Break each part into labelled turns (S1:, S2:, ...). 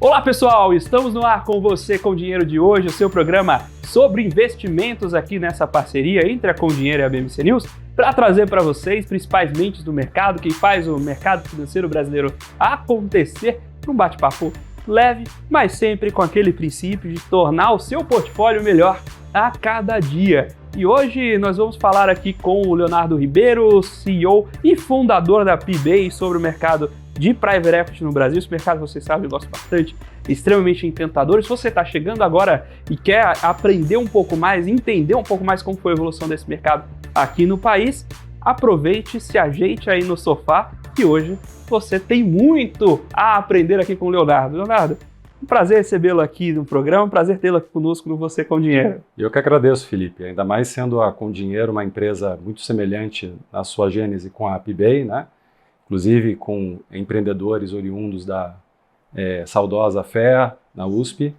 S1: Olá pessoal, estamos no ar com você com o Dinheiro de hoje, o seu programa sobre investimentos aqui nessa parceria entre a Com Dinheiro e a BMC News, para trazer para vocês principais mentes do mercado, quem faz o mercado financeiro brasileiro acontecer, num bate-papo leve, mas sempre com aquele princípio de tornar o seu portfólio melhor a cada dia. E hoje nós vamos falar aqui com o Leonardo Ribeiro, CEO e fundador da PBay, sobre o mercado de Private Equity no Brasil. Esse mercado, vocês sabem, eu gosto bastante, extremamente encantador. Se você está chegando agora e quer aprender um pouco mais, entender um pouco mais como foi a evolução desse mercado aqui no país, aproveite, se ajeite aí no sofá, que hoje você tem muito a aprender aqui com o Leonardo. Leonardo, um prazer recebê-lo aqui no programa, um prazer tê-lo aqui conosco no Você com Dinheiro.
S2: Eu que agradeço, Felipe, ainda mais sendo a Com Dinheiro uma empresa muito semelhante na sua gênese com a PBay, né? Inclusive com empreendedores oriundos da saudosa FEA, na USP.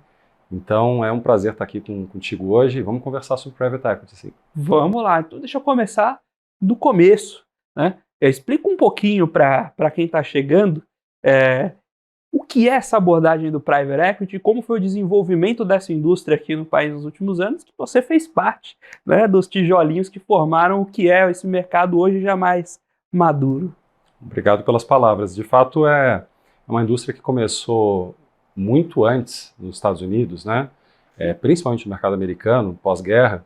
S2: Então é um prazer estar aqui contigo hoje. Vamos conversar sobre Private Equity, sim.
S1: Vamos lá, então deixa eu começar do começo, né? Explica um pouquinho para quem está chegando o que é essa abordagem do Private Equity, como foi o desenvolvimento dessa indústria aqui no país nos últimos anos, que você fez parte, né, dos tijolinhos que formaram o que é esse mercado hoje já mais maduro.
S2: Obrigado pelas palavras. De fato, é uma indústria que começou muito antes nos Estados Unidos, né? Principalmente no mercado americano, pós-guerra,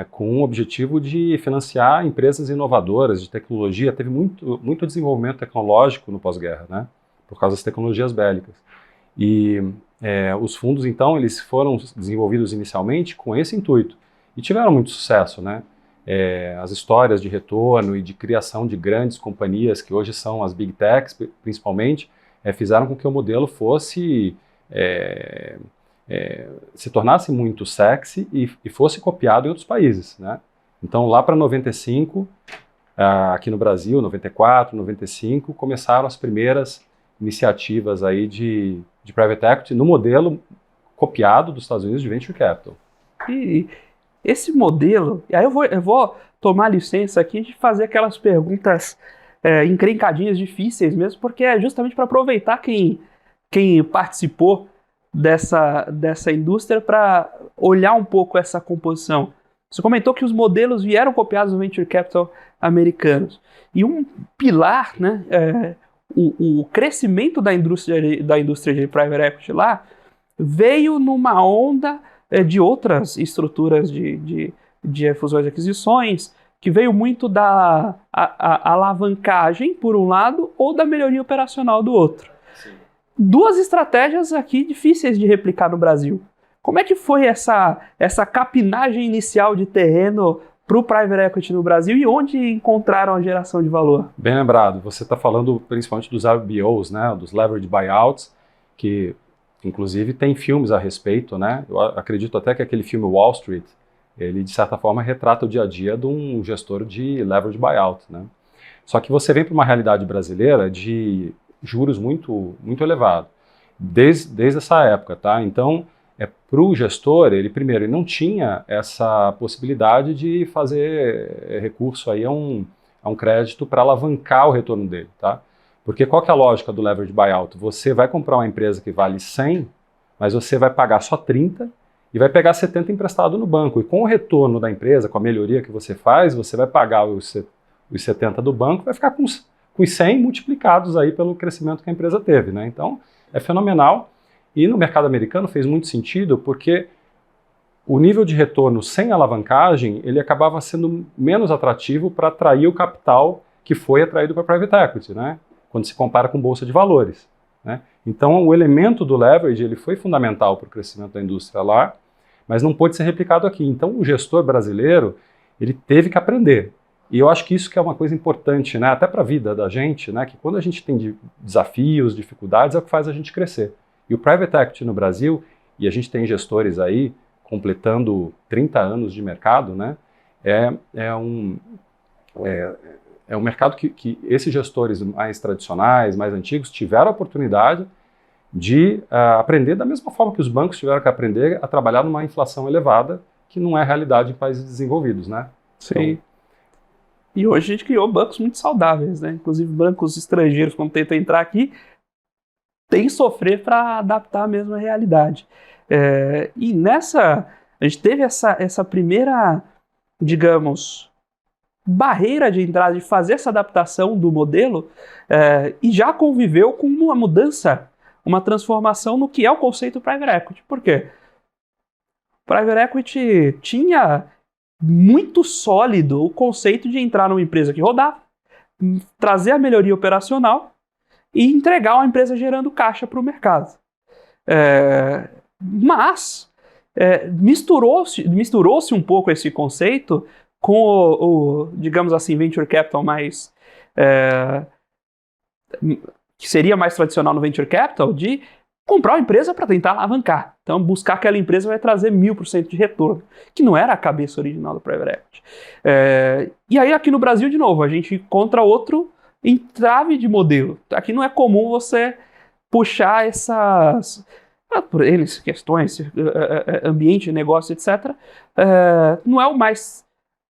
S2: com o objetivo de financiar empresas inovadoras de tecnologia. Teve muito desenvolvimento tecnológico no pós-guerra, né? Por causa das tecnologias bélicas. E os fundos, então, eles foram desenvolvidos inicialmente com esse intuito e tiveram muito sucesso, né? As histórias de retorno e de criação de grandes companhias, que hoje são as Big Techs, principalmente, fizeram com que o modelo fosse, se tornasse muito sexy e fosse copiado em outros países, né? Então, lá para 95, aqui no Brasil, 94, 95, começaram as primeiras iniciativas aí de Private Equity no modelo copiado dos Estados Unidos de Venture Capital.
S1: E esse modelo, e aí eu vou tomar licença aqui de fazer aquelas perguntas encrencadinhas, difíceis mesmo, porque é justamente para aproveitar quem participou dessa indústria para olhar um pouco essa composição. Você comentou que os modelos vieram copiados do Venture Capital americanos. E um pilar, né, o crescimento da indústria de Private Equity lá veio numa onda de outras estruturas de fusões e aquisições, que veio muito da alavancagem, por um lado, ou da melhoria operacional do outro. Sim. Duas estratégias aqui difíceis de replicar no Brasil. Como é que foi essa capinagem inicial de terreno para o Private Equity no Brasil e onde encontraram a geração de valor?
S2: Bem lembrado, você está falando principalmente dos LBOs, né, dos Leveraged Buyouts, que inclusive tem filmes a respeito, né? Eu acredito até que aquele filme Wall Street, ele de certa forma retrata o dia a dia de um gestor de leverage buyout, né? Só que você vem para uma realidade brasileira de juros muito elevado, desde essa época, tá? Então, para o gestor, ele não tinha essa possibilidade de fazer recurso aí a um crédito para alavancar o retorno dele, tá? Porque qual que é a lógica do leverage buyout? Você vai comprar uma empresa que vale 100, mas você vai pagar só 30 e vai pegar 70 emprestado no banco. E com o retorno da empresa, com a melhoria que você faz, você vai pagar os 70 do banco, vai ficar com os 100 multiplicados aí pelo crescimento que a empresa teve, né? Então, é fenomenal. E no mercado americano fez muito sentido porque o nível de retorno sem alavancagem, ele acabava sendo menos atrativo para atrair o capital que foi atraído para Private Equity, né? Quando se compara com bolsa de valores, né? Então, o elemento do leverage ele foi fundamental para o crescimento da indústria lá, mas não pôde ser replicado aqui. Então, o gestor brasileiro ele teve que aprender. E eu acho que isso que é uma coisa importante, né? Até para a vida da gente, né? Que quando a gente tem desafios, dificuldades, é o que faz a gente crescer. E o Private Equity no Brasil, e a gente tem gestores aí completando 30 anos de mercado, né? É um mercado que esses gestores mais tradicionais, mais antigos, tiveram a oportunidade de aprender da mesma forma que os bancos tiveram que aprender a trabalhar numa inflação elevada, que não é realidade em países desenvolvidos, né?
S1: Sim. Então, e hoje a gente criou bancos muito saudáveis, né? Inclusive bancos estrangeiros, quando tentam entrar aqui, tem que sofrer para adaptar a mesma realidade. E a gente teve essa primeira, digamos, barreira de entrada, de fazer essa adaptação do modelo, e já conviveu com uma mudança, uma transformação no que é o conceito Private Equity. Por quê? Private Equity tinha muito sólido o conceito de entrar numa empresa que rodava, trazer a melhoria operacional e entregar uma empresa gerando caixa para o mercado. Mas misturou-se um pouco esse conceito com digamos assim, venture capital mais que seria mais tradicional no venture capital, de comprar uma empresa para tentar alavancar. Então, buscar aquela empresa vai trazer 1000% de retorno, que não era a cabeça original do Private Equity. E aí, aqui no Brasil, de novo, a gente encontra outro entrave de modelo. Aqui não é comum você puxar essas... por eles, questões, ambiente, negócio, etc. Não é o mais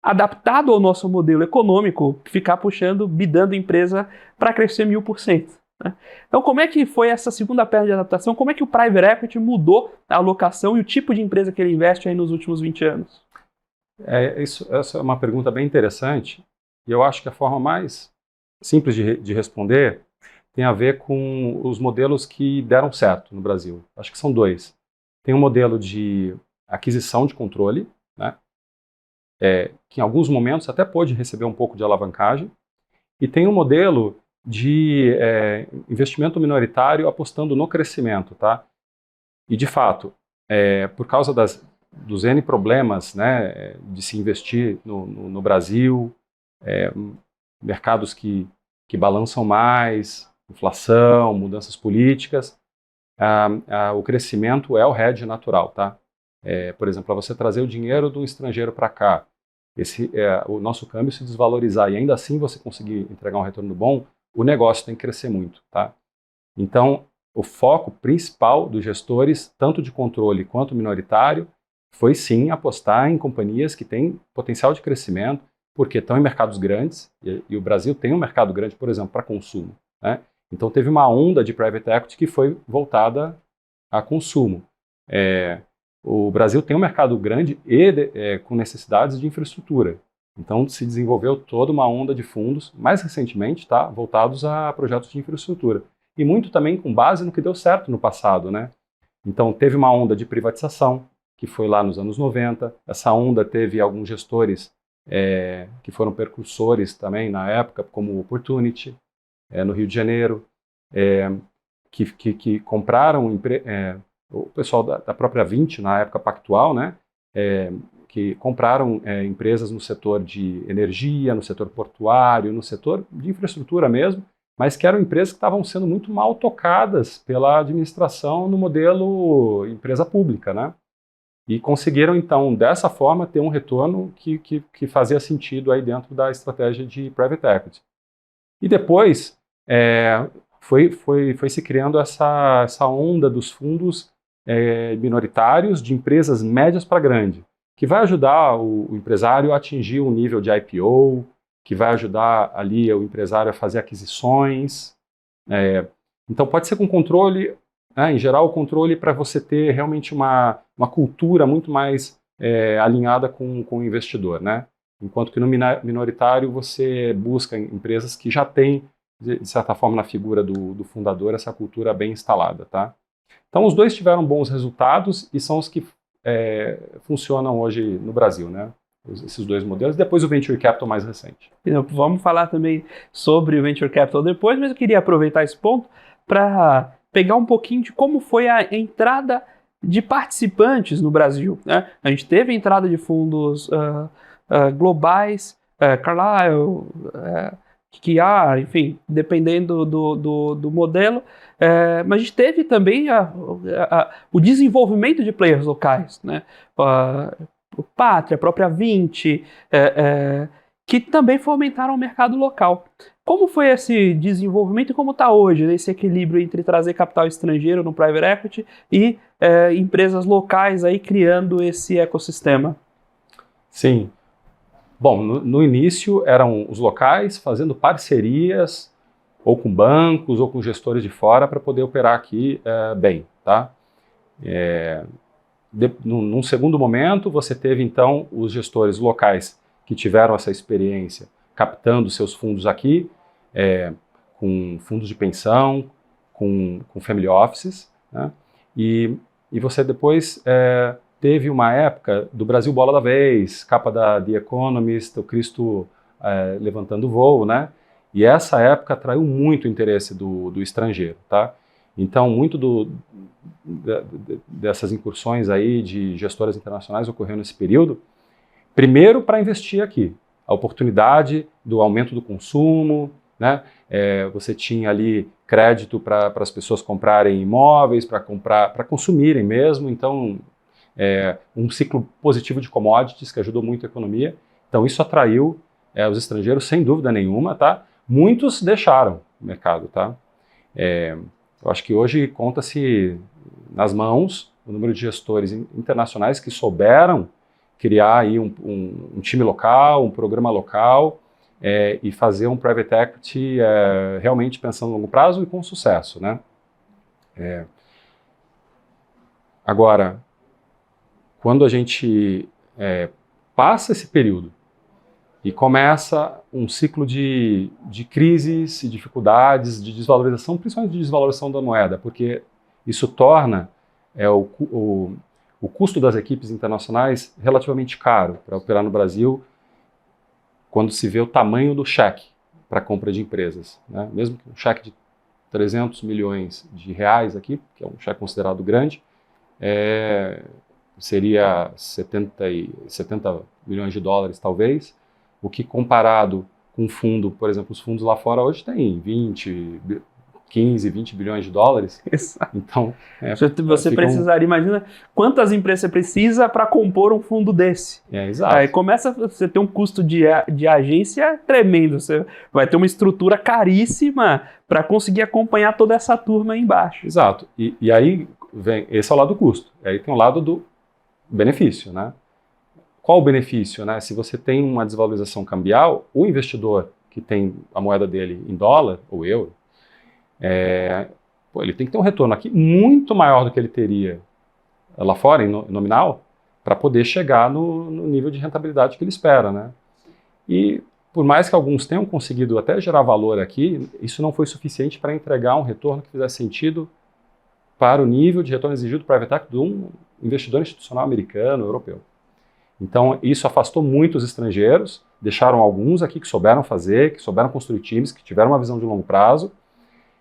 S1: adaptado ao nosso modelo econômico ficar puxando, bidando empresa para crescer 1000%. Né? Então, como é que foi essa segunda perna de adaptação? Como é que o Private Equity mudou a alocação e o tipo de empresa que ele investe aí nos últimos 20 anos?
S2: Essa é uma pergunta bem interessante, e eu acho que a forma mais simples de responder tem a ver com os modelos que deram certo no Brasil. Acho que são dois. Tem um modelo de aquisição de controle, né, que em alguns momentos até pôde receber um pouco de alavancagem, e tem um modelo de investimento minoritário apostando no crescimento. Tá? E, de fato, por causa dos N problemas, né, de se investir no Brasil, mercados que balançam mais, inflação, mudanças políticas, o crescimento é o hedge natural. Tá? Por exemplo, para você trazer o dinheiro do estrangeiro para cá, o nosso câmbio se desvalorizar e ainda assim você conseguir entregar um retorno bom, o negócio tem que crescer muito. Tá? Então, o foco principal dos gestores, tanto de controle quanto minoritário, foi sim apostar em companhias que têm potencial de crescimento, porque estão em mercados grandes, e o Brasil tem um mercado grande, por exemplo, para consumo. Né? Então teve uma onda de private equity que foi voltada a consumo. O Brasil tem um mercado grande e com necessidades de infraestrutura. Então se desenvolveu toda uma onda de fundos, mais recentemente, tá, voltados a projetos de infraestrutura. E muito também com base no que deu certo no passado. Né? Então teve uma onda de privatização, que foi lá nos anos 90. Essa onda teve alguns gestores que foram percursores também na época, como o Opportunity, no Rio de Janeiro, que compraram o pessoal da própria Vinci, na época pactual, né, que compraram empresas no setor de energia, no setor portuário, no setor de infraestrutura mesmo, mas que eram empresas que estavam sendo muito mal tocadas pela administração no modelo empresa pública, né? E conseguiram, então, dessa forma, ter um retorno que fazia sentido aí dentro da estratégia de private equity. E depois foi se criando essa onda dos fundos minoritários de empresas médias para grande, que vai ajudar o empresário a atingir um nível de IPO, que vai ajudar ali o empresário a fazer aquisições. Então pode ser com controle, em geral o controle para você ter realmente uma cultura muito mais alinhada com o investidor, né? Enquanto que no minoritário você busca empresas que já têm, de certa forma, na figura do fundador, essa cultura bem instalada. Tá? Então os dois tiveram bons resultados e são os que funcionam hoje no Brasil, né? Esses dois modelos, depois o Venture Capital mais recente.
S1: Vamos falar também sobre o Venture Capital depois, mas eu queria aproveitar esse ponto para pegar um pouquinho de como foi a entrada de participantes no Brasil. Né? A gente teve a entrada de fundos globais, Carlyle, KKR, enfim, dependendo do modelo, mas a gente teve também o desenvolvimento de players locais, né? O Pátria, a própria Vinci, que também fomentaram o mercado local. Como foi esse desenvolvimento e como está hoje, né, esse equilíbrio entre trazer capital estrangeiro no private equity e empresas locais aí criando esse ecossistema?
S2: Sim. Bom, no início eram os locais fazendo parcerias ou com bancos, ou com gestores de fora, para poder operar aqui bem, tá? Num segundo momento, você teve, então, os gestores locais que tiveram essa experiência captando seus fundos aqui, com fundos de pensão, com family offices, né? E você depois teve uma época do Brasil bola da vez, capa da The Economist, o Cristo levantando voo, né? E essa época atraiu muito o interesse do estrangeiro, tá? Então, muito dessas incursões aí de gestoras internacionais ocorreu nesse período, primeiro para investir aqui, a oportunidade do aumento do consumo, né? Você tinha ali crédito para as pessoas comprarem imóveis, para consumirem mesmo, então um ciclo positivo de commodities que ajudou muito a economia. Então isso atraiu os estrangeiros sem dúvida nenhuma, tá? Muitos deixaram o mercado, tá? Eu acho que hoje conta-se nas mãos o número de gestores internacionais que souberam criar aí um time local, um programa local, e fazer um private equity realmente pensando no longo prazo e com sucesso, né? Agora, quando a gente passa esse período e começa um ciclo de crises e dificuldades, de desvalorização, principalmente de desvalorização da moeda, porque isso torna o custo das equipes internacionais relativamente caro para operar no Brasil, quando se vê o tamanho do cheque para compra de empresas, né? Mesmo que um cheque de 300 milhões de reais aqui, que é um cheque considerado grande, seria 70 milhões de dólares talvez, o que comparado com um fundo, por exemplo, os fundos lá fora hoje têm 15, 20 bilhões de dólares.
S1: Exato.
S2: Então,
S1: você precisaria, imagina quantas empresas você precisa para compor um fundo desse.
S2: Exato.
S1: Aí começa você ter um custo de agência tremendo, você vai ter uma estrutura caríssima para conseguir acompanhar toda essa turma aí embaixo.
S2: Exato. E aí vem, esse é o lado do custo. E aí tem o lado do benefício, né? Qual o benefício, né? Se você tem uma desvalorização cambial, o investidor que tem a moeda dele em dólar ou euro, ele tem que ter um retorno aqui muito maior do que ele teria lá fora, em nominal, para poder chegar no nível de rentabilidade que ele espera, né? E por mais que alguns tenham conseguido até gerar valor aqui, isso não foi suficiente para entregar um retorno que fizesse sentido para o nível de retorno exigido do private equity de um investidor institucional americano, europeu. Então, isso afastou muitos estrangeiros, deixaram alguns aqui que souberam fazer, que souberam construir times, que tiveram uma visão de longo prazo,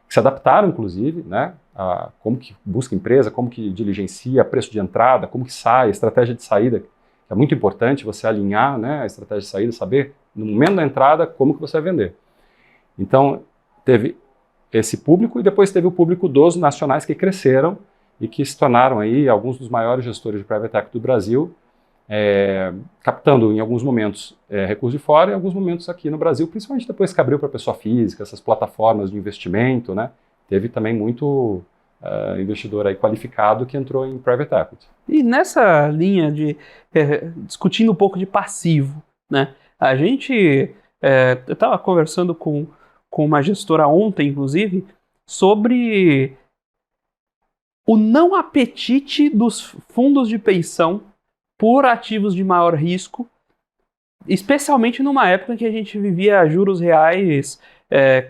S2: que se adaptaram, inclusive, né, a como que busca empresa, como que diligencia, preço de entrada, como que sai, estratégia de saída, que é muito importante você alinhar, né, a estratégia de saída, saber, no momento da entrada, como que você vai vender. Então, teve esse público e depois teve o público dos nacionais que cresceram e que se tornaram aí alguns dos maiores gestores de private equity do Brasil, captando em alguns momentos recursos de fora e em alguns momentos aqui no Brasil, principalmente depois que abriu para pessoa física, essas plataformas de investimento, né? Teve também muito investidor aí qualificado que entrou em private equity.
S1: E nessa linha de discutindo um pouco de passivo, né? A gente eu estava conversando com uma gestora ontem, inclusive, sobre o não apetite dos fundos de pensão por ativos de maior risco, especialmente numa época em que a gente vivia juros reais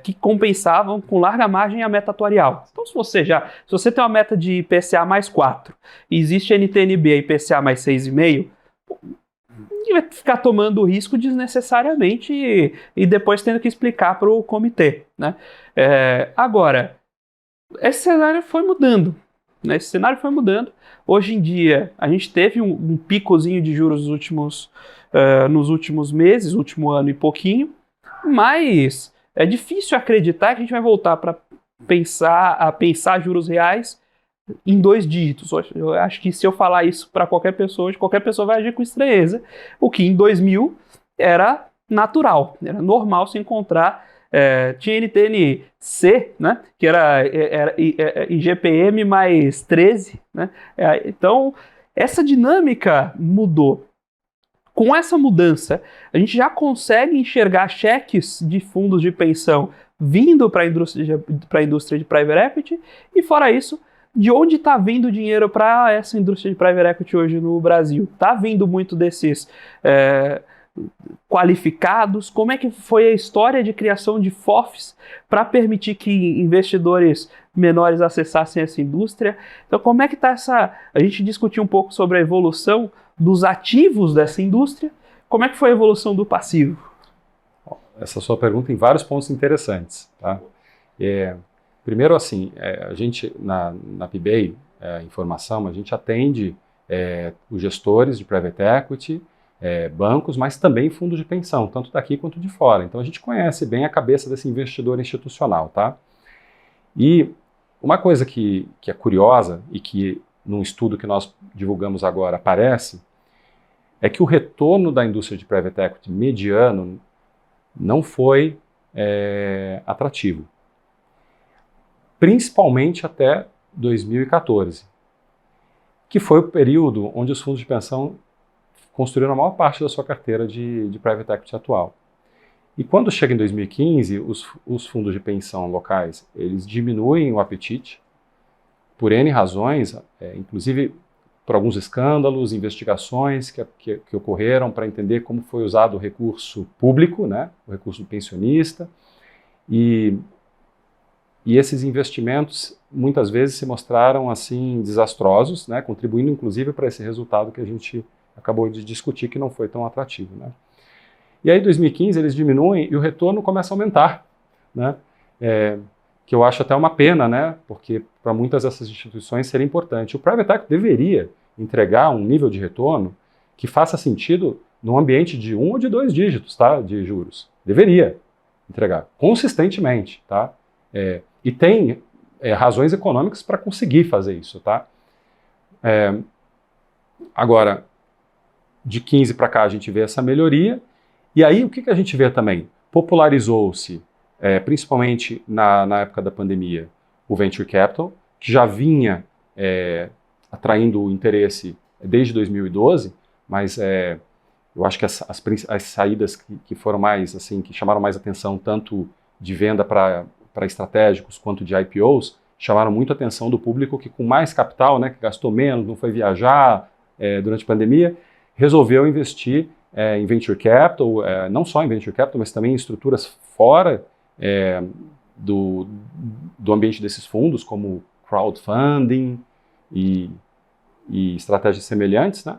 S1: que compensavam com larga margem a meta atuarial. Então, se você tem uma meta de IPCA mais 4 e existe NTNB IPCA mais 6,5, ninguém vai ficar tomando risco desnecessariamente e depois tendo que explicar para o comitê, né? Agora, esse cenário foi mudando. Esse cenário foi mudando. Hoje em dia, a gente teve um picozinho de juros nos últimos meses, último ano e pouquinho, mas é difícil acreditar que a gente vai voltar para pensar juros reais em 2 dígitos. Eu acho que se eu falar isso para qualquer pessoa, hoje qualquer pessoa vai agir com estranheza, o que em 2000 era natural, era normal se encontrar. Tinha NTN-C, né, que era IGPM mais 13, né? Então, essa dinâmica mudou. Com essa mudança, a gente já consegue enxergar cheques de fundos de pensão vindo para a indústria de private equity, e fora isso, de onde está vindo dinheiro para essa indústria de private equity hoje no Brasil? Está vindo muito desses qualificados? Como é que foi a história de criação de FOFs para permitir que investidores menores acessassem essa indústria? Então, como é que está essa... A gente discutiu um pouco sobre a evolução dos ativos dessa indústria. Como é que foi a evolução do passivo?
S2: Essa sua pergunta tem vários pontos interessantes, tá? Primeiro, assim, a gente, na PBay Informação, a gente atende os gestores de private equity, bancos, mas também fundos de pensão, tanto daqui quanto de fora. Então, a gente conhece bem a cabeça desse investidor institucional, tá? E uma coisa que é curiosa e que, num estudo que nós divulgamos agora, aparece, é que o retorno da indústria de private equity mediano não foi atrativo. Principalmente até 2014, que foi o período onde os fundos de pensão construíram a maior parte da sua carteira de private equity atual. E quando chega em 2015, os fundos de pensão locais, eles diminuem o apetite por N razões, inclusive por alguns escândalos, investigações que ocorreram para entender como foi usado o recurso público, né, o recurso do pensionista, e esses investimentos muitas vezes se mostraram assim desastrosos, né, contribuindo inclusive para esse resultado que a gente acabou de discutir, que não foi tão atrativo, né. E aí em 2015 eles diminuem e o retorno começa a aumentar, né, que eu acho até uma pena, né, porque para muitas dessas instituições seria importante. O private equity deveria entregar um nível de retorno que faça sentido num ambiente de 1 ou de 2 dígitos, tá, de juros. Deveria entregar consistentemente, tá? E tem razões econômicas para conseguir fazer isso, tá? Agora, de 15 para cá a gente vê essa melhoria, e aí o que a gente vê também? Popularizou-se, principalmente na época da pandemia, o Venture Capital, que já vinha atraindo o interesse desde 2012, mas eu acho que as saídas que foram mais, assim, que chamaram mais atenção, tanto de venda para estratégicos quanto de IPOs, chamaram muito a atenção do público que com mais capital, né, que gastou menos, não foi viajar durante a pandemia, resolveu investir em Venture Capital, não só em Venture Capital, mas também em estruturas fora do ambiente desses fundos, como crowdfunding e estratégias semelhantes, né?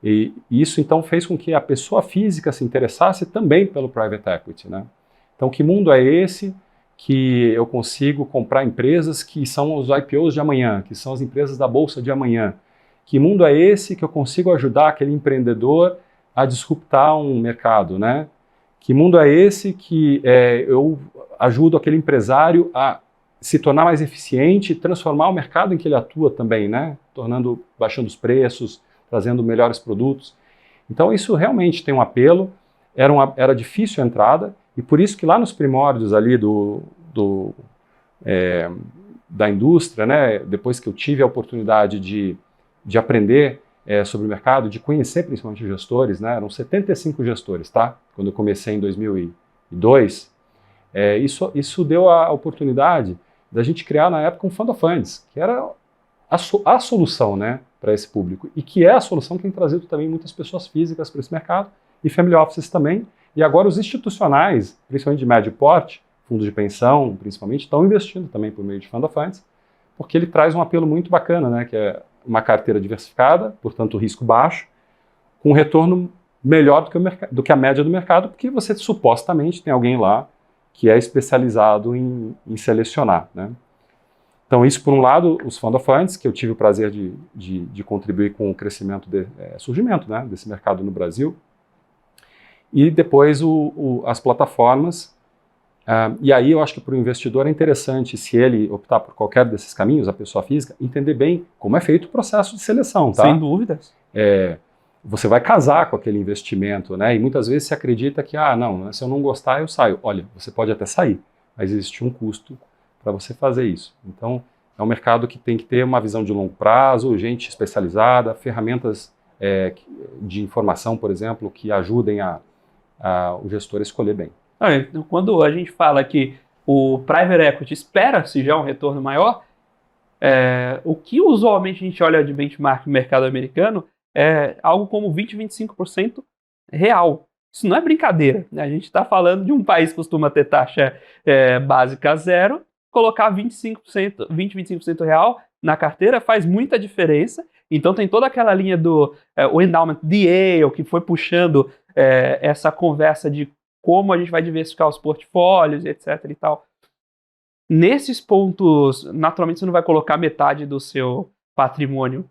S2: E isso então fez com que a pessoa física se interessasse também pelo private equity, né? Então, que mundo é esse que eu consigo comprar empresas que são os IPOs de amanhã, que são as empresas da bolsa de amanhã? Que mundo é esse que eu consigo ajudar aquele empreendedor a disruptar um mercado, né? Que mundo é esse que eu ajudo aquele empresário a se tornar mais eficiente e transformar o mercado em que ele atua também, né? Baixando os preços, trazendo melhores produtos. Então isso realmente tem um apelo, era difícil a entrada, e por isso que lá nos primórdios ali da indústria, né, depois que eu tive a oportunidade de aprender sobre o mercado, de conhecer principalmente os gestores, né, eram 75 gestores, tá? Quando eu comecei em 2002, isso deu a oportunidade da gente criar na época um Fund of Funds, que era a solução, né, para esse público, e que é a solução que tem trazido também muitas pessoas físicas para esse mercado, e family offices também, e agora os institucionais, principalmente de médio porte, fundos de pensão principalmente, estão investindo também por meio de Fund of Funds, porque ele traz um apelo muito bacana, né, que é uma carteira diversificada, portanto risco baixo, com um retorno melhor do que a média do mercado, porque você supostamente tem alguém lá que é especializado em selecionar, né? Então isso por um lado, os Fund of Funds, que eu tive o prazer de contribuir com o crescimento, surgimento, né, desse mercado no Brasil, e depois as plataformas, e aí eu acho que para o investidor é interessante, se ele optar por qualquer desses caminhos, a pessoa física, entender bem como é feito o processo de seleção, tá?
S1: Sem dúvidas.
S2: Você vai casar com aquele investimento, né? E muitas vezes se acredita que, não, se eu não gostar, eu saio. Olha, você pode até sair, mas existe um custo para você fazer isso. Então, é um mercado que tem que ter uma visão de longo prazo, gente especializada, ferramentas de informação, por exemplo, que ajudem o gestor a escolher bem.
S1: Então, quando a gente fala que o private equity espera-se já um retorno maior, o que usualmente a gente olha de benchmark no mercado americano é algo como 20, 25% real. Isso não é brincadeira, né? A gente está falando de um país que costuma ter taxa básica zero, colocar 25%, 20, 25% real na carteira faz muita diferença. Então tem toda aquela linha do o endowment de Yale, que foi puxando essa conversa de como a gente vai diversificar os portfólios, etc. e tal. Nesses pontos, naturalmente você não vai colocar metade do seu patrimônio,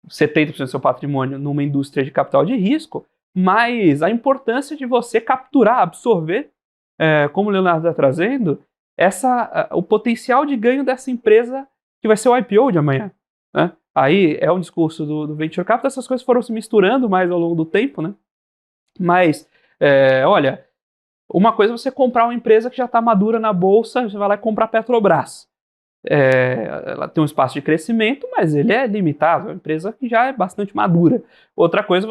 S1: 70% do seu patrimônio numa indústria de capital de risco, mas a importância de você capturar, absorver, como o Leonardo está trazendo, o potencial de ganho dessa empresa que vai ser o IPO de amanhã, né? Aí é um discurso do Venture Capital, essas coisas foram se misturando mais ao longo do tempo, né? Mas, olha, uma coisa é você comprar uma empresa que já está madura na bolsa, você vai lá e comprar a Petrobras. Ela tem um espaço de crescimento, mas ele é limitado, é uma empresa que já é bastante madura. Outra coisa é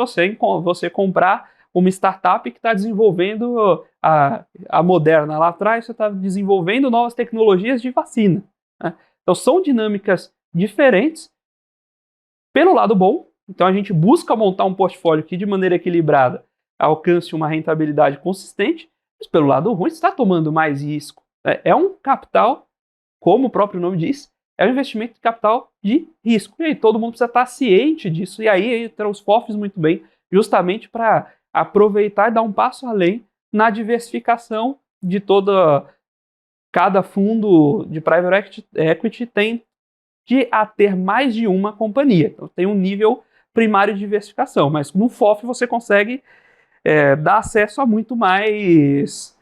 S1: você comprar uma startup que está desenvolvendo a Moderna lá atrás, você está desenvolvendo novas tecnologias de vacina, né? Então são dinâmicas diferentes. Pelo lado bom, então a gente busca montar um portfólio que de maneira equilibrada alcance uma rentabilidade consistente, mas pelo lado ruim você está tomando mais risco. É um capital, como o próprio nome diz, é um investimento de capital de risco. E aí todo mundo precisa estar ciente disso, e aí entra os FOFs muito bem, justamente para aproveitar e dar um passo além na diversificação de cada fundo de private equity tem de ter mais de uma companhia. Então tem um nível primário de diversificação, mas no FOF você consegue dar acesso a muito mais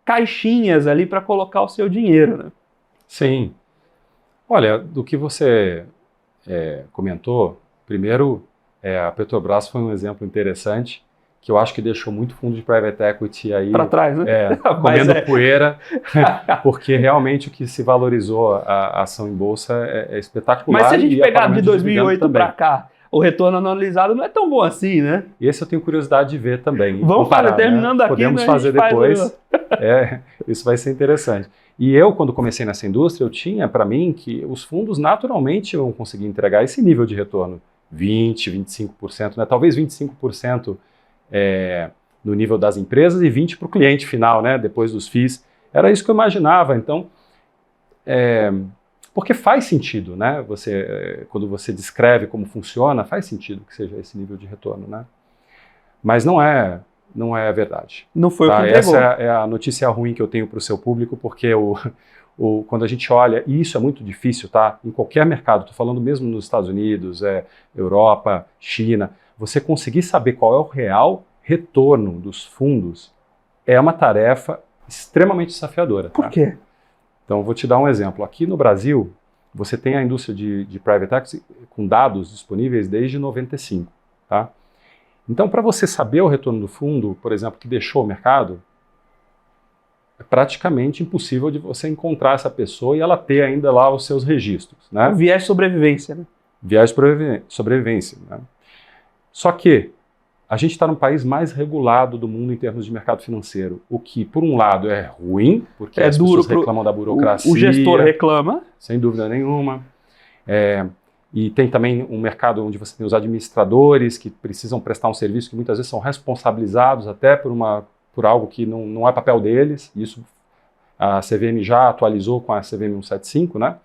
S1: caixinhas ali para colocar o seu dinheiro, né?
S2: Sim. Olha, do que você comentou, primeiro, a Petrobras foi um exemplo interessante, que eu acho que deixou muito fundo de private equity aí
S1: para trás, né?
S2: Comendo poeira, porque realmente o que se valorizou a ação em bolsa é espetacular.
S1: Mas se a gente pegar de 2008 para cá, o retorno anualizado não é tão bom assim, né?
S2: Esse eu tenho curiosidade de ver também.
S1: Vamos fazer, terminando aqui,
S2: podemos fazer depois. Isso vai ser interessante. E eu, quando comecei nessa indústria, eu tinha para mim que os fundos naturalmente vão conseguir entregar esse nível de retorno, 20, 25%, né? Talvez 25% no nível das empresas e 20% para o cliente final, né? Depois dos FIIs. Era isso que eu imaginava. Então, porque faz sentido, né? Quando você descreve como funciona, faz sentido que seja esse nível de retorno, né? Mas não é verdade.
S1: Não foi o que entregou.
S2: Essa é a notícia ruim que eu tenho para o seu público, porque quando a gente olha, e isso é muito difícil, tá? Em qualquer mercado, estou falando mesmo nos Estados Unidos, Europa, China, você conseguir saber qual é o real retorno dos fundos é uma tarefa extremamente desafiadora.
S1: Por quê?
S2: Então, vou te dar um exemplo. Aqui no Brasil, você tem a indústria de private equity com dados disponíveis desde 95, tá? Então, para você saber o retorno do fundo, por exemplo, que deixou o mercado, é praticamente impossível de você encontrar essa pessoa e ela ter ainda lá os seus registros, né?
S1: Um viés de sobrevivência, né?
S2: Viés de sobrevivência, né? Só que a gente está no país mais regulado do mundo em termos de mercado financeiro, o que, por um lado, é ruim, porque as pessoas reclamam da burocracia.
S1: O gestor reclama.
S2: Sem dúvida nenhuma. E tem também um mercado onde você tem os administradores que precisam prestar um serviço que muitas vezes são responsabilizados até por algo que não é papel deles. Isso a CVM já atualizou com a CVM 175, né?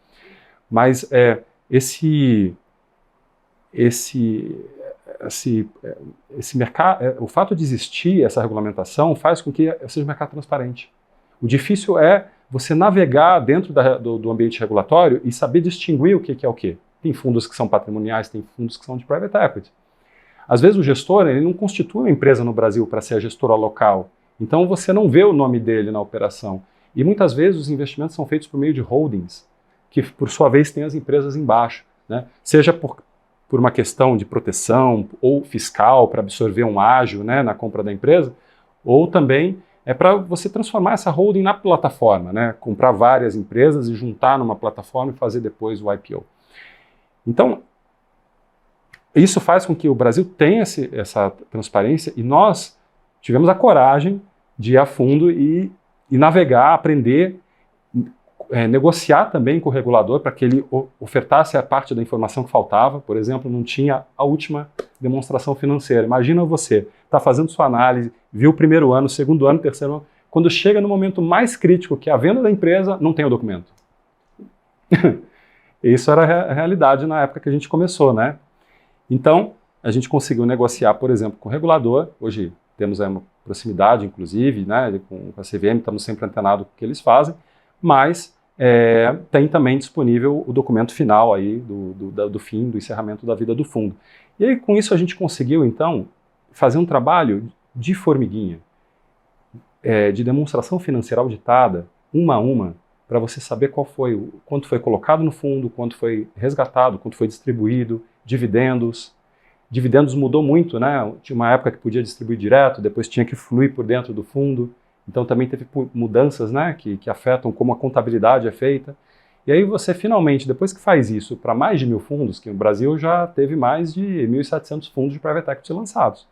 S2: Mas esse mercado, o fato de existir essa regulamentação faz com que seja um mercado transparente. O difícil é você navegar dentro do ambiente regulatório e saber distinguir o que é o que. Tem fundos que são patrimoniais, tem fundos que são de private equity. Às vezes o gestor ele não constitui uma empresa no Brasil para ser a gestora local, então você não vê o nome dele na operação. E muitas vezes os investimentos são feitos por meio de holdings, que por sua vez tem as empresas embaixo, né? Seja por uma questão de proteção ou fiscal para absorver um ágio, né, na compra da empresa, ou também para você transformar essa holding na plataforma, né? Comprar várias empresas e juntar numa plataforma e fazer depois o IPO. Então, isso faz com que o Brasil tenha essa transparência e nós tivemos a coragem de ir a fundo e e navegar, aprender, negociar também com o regulador para que ele ofertasse a parte da informação que faltava. Por exemplo, não tinha a última demonstração financeira. Imagina você, está fazendo sua análise, viu o primeiro ano, segundo ano, terceiro ano, quando chega no momento mais crítico, que é a venda da empresa, não tem o documento. Isso era a realidade na época que a gente começou, né? Então, a gente conseguiu negociar, por exemplo, com o regulador. Hoje temos uma proximidade, inclusive, né, com a CVM, estamos sempre antenados com o que eles fazem, mas tem também disponível o documento final aí do fim, do encerramento da vida do fundo. E aí, com isso, a gente conseguiu, então, fazer um trabalho de formiguinha, de demonstração financeira auditada, uma a uma, para você saber quanto foi colocado no fundo, quanto foi resgatado, quanto foi distribuído, dividendos. Dividendos mudou muito, né? Tinha uma época que podia distribuir direto, depois tinha que fluir por dentro do fundo. Então também teve mudanças, né, que afetam como a contabilidade é feita. E aí você finalmente, depois que faz isso para mais de 1.000 fundos, que o Brasil já teve mais de 1.700 fundos de private equity lançados,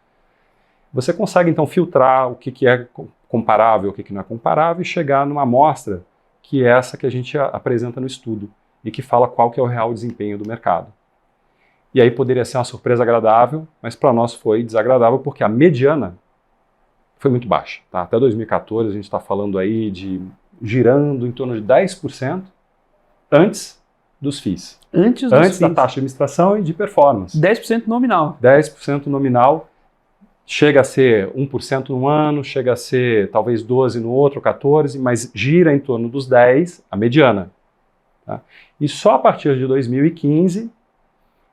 S2: você consegue então filtrar o que é comparável, o que não é comparável e chegar numa amostra que é essa que a gente apresenta no estudo e que fala qual que é o real desempenho do mercado. E aí poderia ser uma surpresa agradável, mas para nós foi desagradável porque a mediana foi muito baixa. Tá? Até 2014 a gente está falando aí de girando em torno de 10% antes dos FIIs. Antes da taxa de administração e de performance.
S1: 10% nominal.
S2: 10% nominal. Chega a ser 1% num ano, chega a ser talvez 12% no outro, 14%, mas gira em torno dos 10%, a mediana. Tá? E só a partir de 2015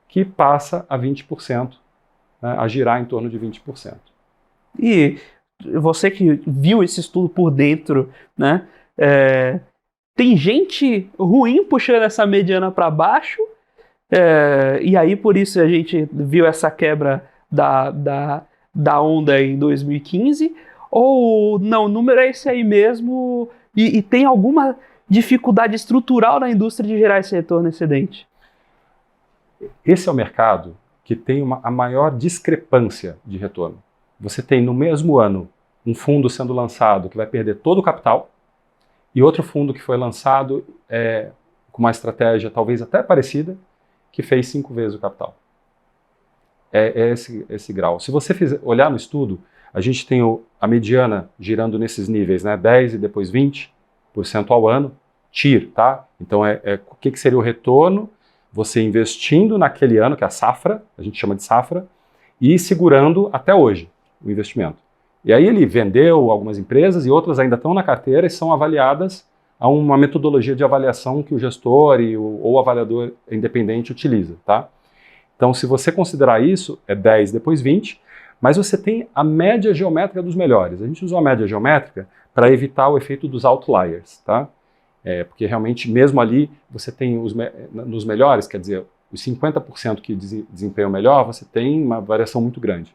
S2: que passa a 20%, né, a girar em torno de 20%.
S1: E você que viu esse estudo por dentro, né, tem gente ruim puxando essa mediana para baixo, e aí por isso a gente viu essa quebra da onda em 2015, ou não, o número é esse aí mesmo e tem alguma dificuldade estrutural na indústria de gerar esse retorno excedente?
S2: Esse é o mercado que tem a maior discrepância de retorno. Você tem no mesmo ano um fundo sendo lançado que vai perder todo o capital e outro fundo que foi lançado com uma estratégia talvez até parecida que fez 5 vezes o capital. É esse grau. Se você olhar no estudo, a gente tem a mediana girando nesses níveis, né, 10% e depois 20% ao ano, TIR, tá? Então o que seria o retorno? Você investindo naquele ano, que é a safra, a gente chama de safra, e segurando até hoje o investimento. E aí ele vendeu algumas empresas e outras ainda estão na carteira e são avaliadas a uma metodologia de avaliação que o gestor ou o avaliador independente utiliza, tá? Então, se você considerar isso, é 10, depois 20, mas você tem a média geométrica dos melhores. A gente usou a média geométrica para evitar o efeito dos outliers, tá? Porque realmente, mesmo ali, você tem nos melhores, quer dizer, os 50% que desempenham melhor, você tem uma variação muito grande.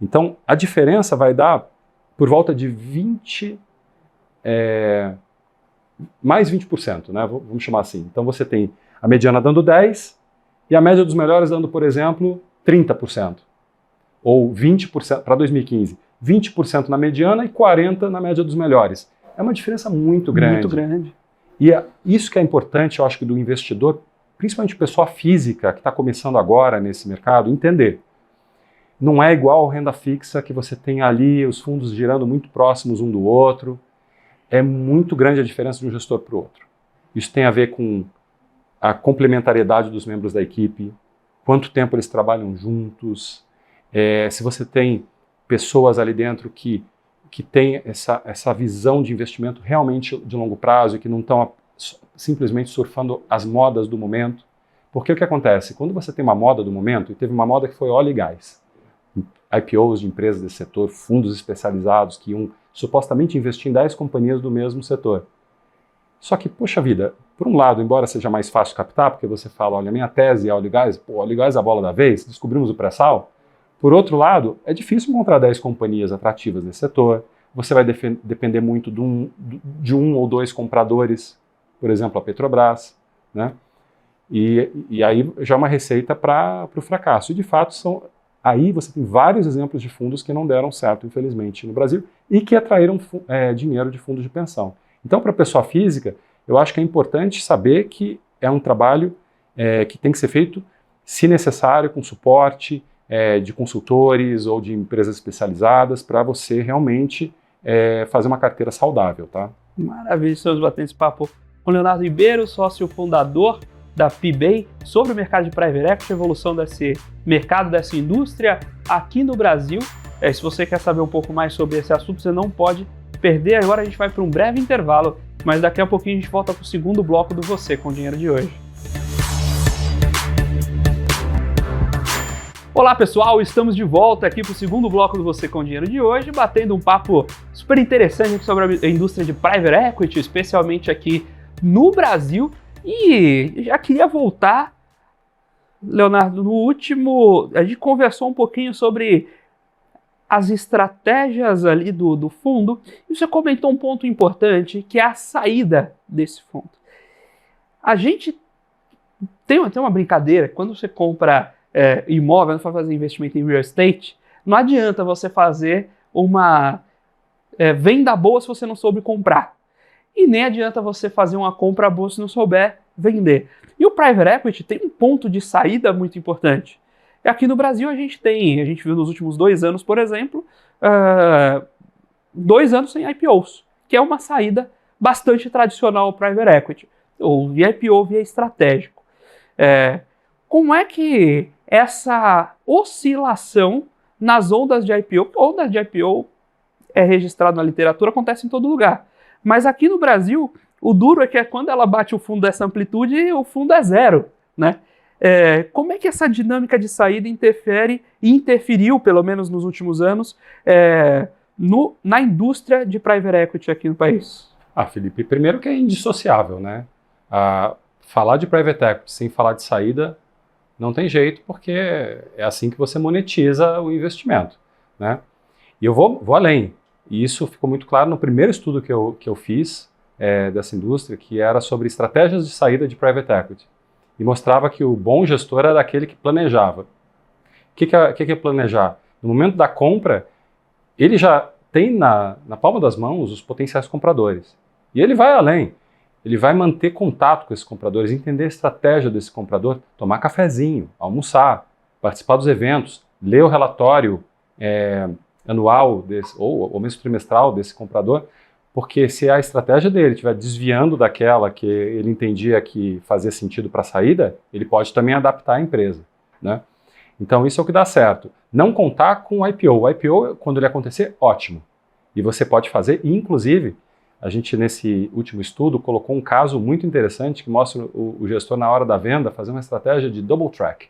S2: Então, a diferença vai dar por volta de 20%, mais 20%, né? Vamos chamar assim. Então, você tem a mediana dando 10% e a média dos melhores dando, por exemplo, 30%. Ou 20% para 2015. 20% na mediana e 40% na média dos melhores. É uma diferença muito grande.
S1: Muito grande.
S2: E isso que é importante, eu acho, que do investidor, principalmente pessoa física que está começando agora nesse mercado, entender. Não é igual renda fixa que você tem ali os fundos girando muito próximos um do outro. É muito grande a diferença de um gestor para o outro. Isso tem a ver com a complementariedade dos membros da equipe, quanto tempo eles trabalham juntos, se você tem pessoas ali dentro que têm essa visão de investimento realmente de longo prazo e que não estão simplesmente surfando as modas do momento. Porque o que acontece? Quando você tem uma moda do momento, e teve uma moda que foi óleo e gás, IPOs de empresas desse setor, fundos especializados que iam supostamente investir em 10 companhias do mesmo setor. Só que, poxa vida, por um lado, embora seja mais fácil captar, porque você fala, olha, minha tese é óleo e gás, óleo e gás é a bola da vez, descobrimos o pré-sal. Por outro lado, é difícil encontrar 10 companhias atrativas nesse setor, você vai depender muito de um ou dois compradores, por exemplo, a Petrobras, né? E aí já é uma receita para o fracasso. E, de fato, Aí você tem vários exemplos de fundos que não deram certo, infelizmente, no Brasil, e que atraíram dinheiro de fundos de pensão. Então, para a pessoa física, eu acho que é importante saber que é um trabalho que tem que ser feito, se necessário, com suporte de consultores ou de empresas especializadas, para você realmente fazer uma carteira saudável, tá?
S1: Maravilha, estamos batendo esse papo com Leonardo Ribeiro, sócio fundador da PBay, sobre o mercado de Private Equity, a evolução desse mercado, dessa indústria aqui no Brasil. Se você quer saber um pouco mais sobre esse assunto, você não pode perder. Agora a gente vai para um breve intervalo, mas daqui a pouquinho a gente volta para o segundo bloco do Você com Dinheiro de hoje. Olá pessoal, estamos de volta aqui para o segundo bloco do Você com Dinheiro de hoje, batendo um papo super interessante sobre a indústria de Private Equity, especialmente aqui no Brasil. E já queria voltar, Leonardo, no último, a gente conversou um pouquinho sobre as estratégias ali do fundo, e você comentou um ponto importante, que é a saída desse fundo. A gente tem uma brincadeira, quando você compra imóvel, não vai fazer investimento em real estate, não adianta você fazer uma venda boa se você não soube comprar. E nem adianta você fazer uma compra boa se não souber vender. E o Private Equity tem um ponto de saída muito importante. E aqui no Brasil a gente viu nos últimos 2 anos, por exemplo, 2 anos sem IPOs, que é uma saída bastante tradicional ao Private Equity, ou via IPO, via estratégico. Como é que essa oscilação nas ondas de IPO, porque ondas de IPO é registrado na literatura, acontece em todo lugar. Mas aqui no Brasil, o duro é que quando ela bate o fundo dessa amplitude, o fundo é zero, né? Como é que essa dinâmica de saída interferiu, pelo menos nos últimos anos, na indústria de Private Equity aqui no país?
S2: Felipe, primeiro que é indissociável, né? Falar de Private Equity sem falar de saída não tem jeito, porque é assim que você monetiza o investimento, né? E eu vou além. E isso ficou muito claro no primeiro estudo que eu fiz dessa indústria, que era sobre estratégias de saída de Private Equity. E mostrava que o bom gestor era aquele que planejava. O que é planejar? No momento da compra, ele já tem na palma das mãos os potenciais compradores. E ele vai além. Ele vai manter contato com esses compradores, entender a estratégia desse comprador, tomar cafezinho, almoçar, participar dos eventos, ler o relatório anual ou mesmo trimestral desse comprador, porque se a estratégia dele estiver desviando daquela que ele entendia que fazia sentido para a saída, ele pode também adaptar a empresa, né? Então isso é o que dá certo. Não contar com o IPO. O IPO, quando ele acontecer, ótimo. E você pode fazer, inclusive, a gente nesse último estudo colocou um caso muito interessante que mostra o gestor na hora da venda fazer uma estratégia de double track,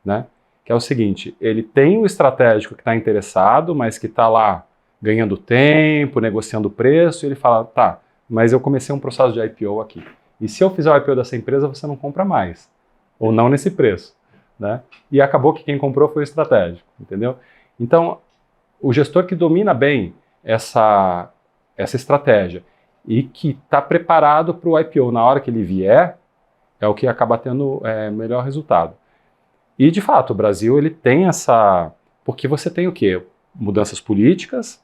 S2: né? Que é o seguinte, ele tem o estratégico que está interessado, mas que está lá ganhando tempo, negociando preço, e ele fala, tá, mas eu comecei um processo de IPO aqui. E se eu fizer o IPO dessa empresa, você não compra mais. Ou não nesse preço, né? E acabou que quem comprou foi o estratégico, entendeu? Então, o gestor que domina bem essa estratégia e que está preparado para o IPO na hora que ele vier, é o que acaba tendo melhor resultado. E, de fato, o Brasil ele tem essa... Porque você tem o quê? Mudanças políticas,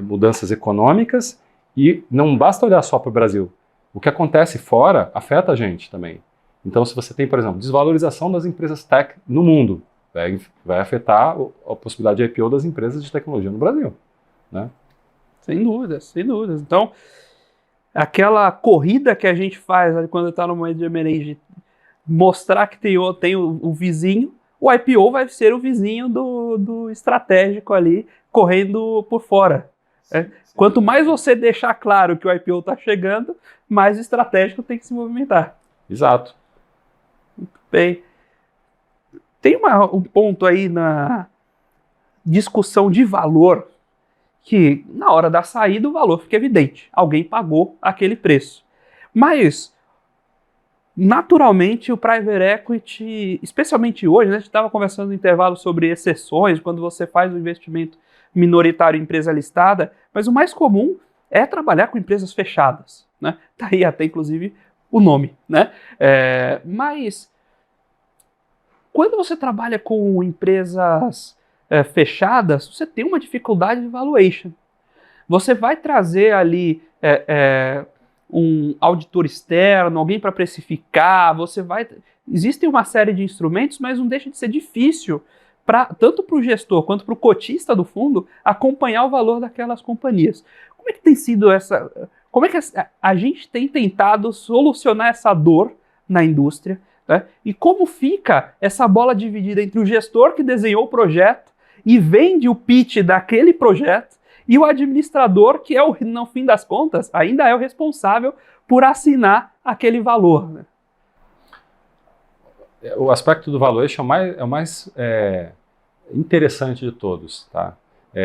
S2: mudanças econômicas, e não basta olhar só para o Brasil. O que acontece fora afeta a gente também. Então, se você tem, por exemplo, desvalorização das empresas tech no mundo, vai afetar a possibilidade de IPO das empresas de tecnologia no Brasil, né?
S1: Sem dúvidas, sem dúvidas. Então, aquela corrida que a gente faz ali quando está no momento de M&A, mostrar que tem o vizinho, o IPO vai ser o vizinho do estratégico ali, correndo por fora. Sim. Quanto mais você deixar claro que o IPO está chegando, mais o estratégico tem que se movimentar.
S2: Exato.
S1: Muito bem. Tem um ponto aí na discussão de valor, que na hora da saída o valor fica evidente. Alguém pagou aquele preço. Mas, naturalmente, o Private Equity, especialmente hoje, né, a gente estava conversando no intervalo sobre exceções, quando você faz um investimento minoritário em empresa listada, mas o mais comum é trabalhar com empresas fechadas, né? Tá aí até, inclusive, o nome, né? Mas Quando você trabalha com empresas fechadas, você tem uma dificuldade de valuation. Você vai trazer ali um auditor externo, alguém para precificar, Existem uma série de instrumentos, mas não deixa de ser difícil, tanto para o gestor quanto para o cotista do fundo, acompanhar o valor daquelas companhias. Como é que tem sido como é que a gente tem tentado solucionar essa dor na indústria, né? E como fica essa bola dividida entre o gestor que desenhou o projeto e vende o pitch daquele projeto e o administrador que no fim das contas, ainda é o responsável por assinar aquele valor, né?
S2: O aspecto do valuation é o mais interessante de todos, tá?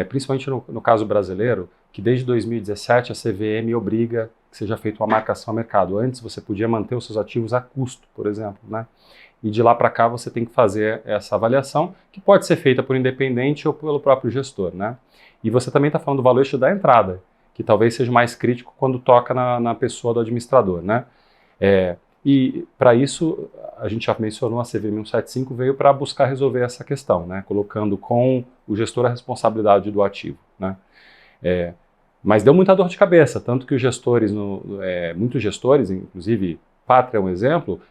S2: Principalmente no caso brasileiro, que desde 2017 a CVM obriga que seja feita uma marcação a mercado. Antes você podia manter os seus ativos a custo, por exemplo, né? E de lá para cá você tem que fazer essa avaliação, que pode ser feita por independente ou pelo próprio gestor, né? E você também está falando do valuation da entrada, que talvez seja mais crítico quando toca na pessoa do administrador, né? E para isso, a gente já mencionou, a CVM 175 veio para buscar resolver essa questão, né? Colocando com o gestor a responsabilidade do ativo, né? Mas deu muita dor de cabeça, tanto que os gestores, muitos gestores, inclusive Pátria é um exemplo,